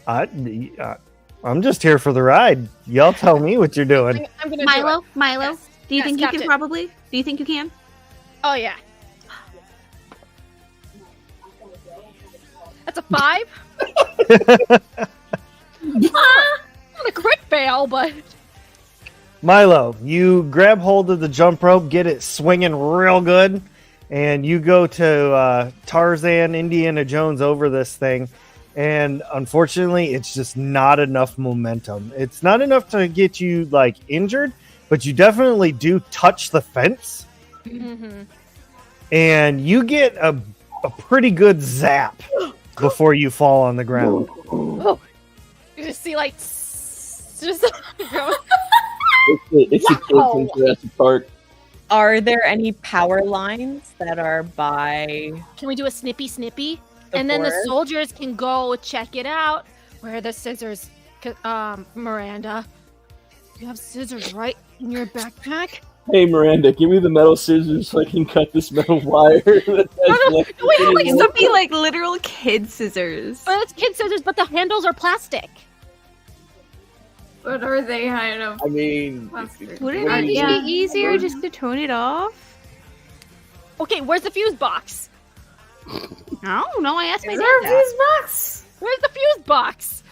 A: I'm just here for the ride. Y'all tell me what you're doing.
D: I'm gonna do
B: Milo,
D: it.
B: Milo,
D: Yes.
B: do you
D: Yes,
B: think you
D: Captain.
B: can probably? Do you think you can?
D: Oh yeah. That's a 5. Not a crit fail, but
A: Milo, you grab hold of the jump rope, get it swinging real good, and you go to Tarzan, Indiana Jones over this thing. And unfortunately, it's just not enough momentum. It's not enough to get you like injured, but you definitely do touch the fence, and you get a pretty good zap before you fall on the ground.
D: you just see like just
E: It's the kid from Jurassic Park.
C: Are there any power lines that are by
D: can we do a snippy?
C: the
D: And then the
C: forest?
D: soldiers can go check it out. Where are the scissors? Miranda, you have scissors right in your backpack?
E: Hey Miranda, give me the metal scissors so I can cut this metal wire.
B: We have like something like literal kid scissors.
D: Well, it's kid scissors, but the handles are plastic.
F: But are they kind of?
E: I mean,
F: Plastic.
B: Wouldn't
F: Yeah.
B: it just
F: Yeah.
B: be easier just to tone it off?
D: Okay, where's the fuse box?
B: I don't know. I asked my
F: Is
B: dad
F: there a
B: that.
F: fuse box?
D: Where's the fuse box?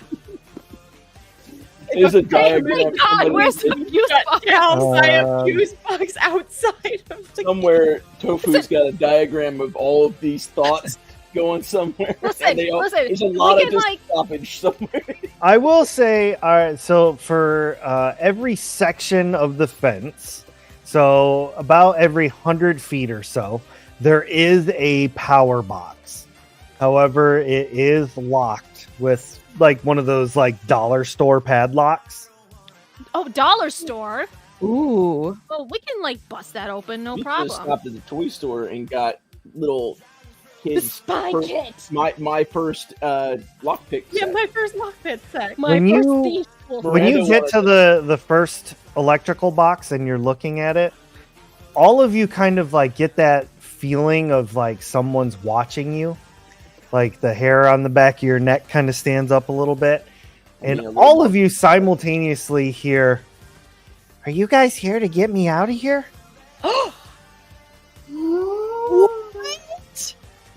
E: there's a
D: Oh my
E: diagram
D: god, where's the fuse box?
C: I have
A: Um,
C: fuse box outside of the
E: somewhere. Tofu's got a diagram of all of these thoughts going somewhere.
D: Listen,
E: and they all,
D: listen,
E: there's a
D: we
E: lot of
D: can, like-
E: stoppage somewhere.
A: I will say, all right, so for every section of the fence, so about every 100 feet or so, there is a power box. However, it is locked with like one of those like dollar store padlocks.
D: Oh, dollar store.
G: Ooh.
D: Well, we can like bust that open, no
E: We could have
D: problem.
E: stopped at the toy store and got little
D: The
E: kids.
D: spy
E: first-
D: kit.
E: My first lockpick.
C: Yeah,
E: set.
C: my first lockpit set.
D: My
A: When
D: first
A: you-
D: thief will-
A: When you
E: Miranda
A: get to the first electrical box and you're looking at it, all of you kind of like get that feeling of like someone's watching you. Like the hair on the back of your neck kind of stands up a little bit. And
E: Yeah, a
A: all
E: little.
A: of you simultaneously hear, "Are you guys here to get me out of here?"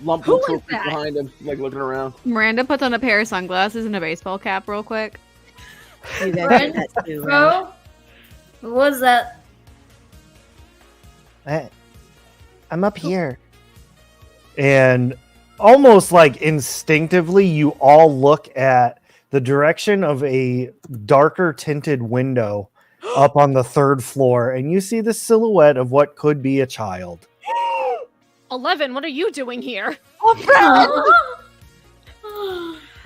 E: Lump
D: Who
E: of
D: is
E: trophies
D: that?
E: behind him, like looking around.
B: Miranda puts on a pair of sunglasses and a baseball cap real quick.
G: You guys
F: Right.
G: get that too, right?
F: Bro, what was that?
A: I'm up here. And almost like instinctively, you all look at the direction of a darker tinted window up on the third floor, and you see the silhouette of what could be a child.
D: 11, what are you doing here?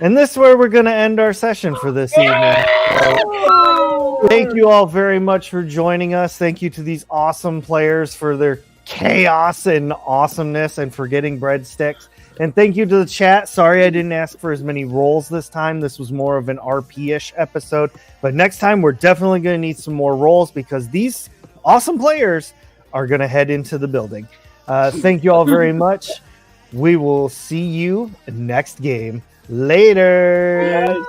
A: And this is where we're going to end our session for this evening. Thank you all very much for joining us. Thank you to these awesome players for their chaos and awesomeness and for getting breadsticks. And thank you to the chat. Sorry I didn't ask for as many rolls this time. This was more of an RP-ish episode. But next time we're definitely going to need some more rolls because these awesome players are going to head into the building. Thank you all very much. We will see you next game. Later.
E: Guys.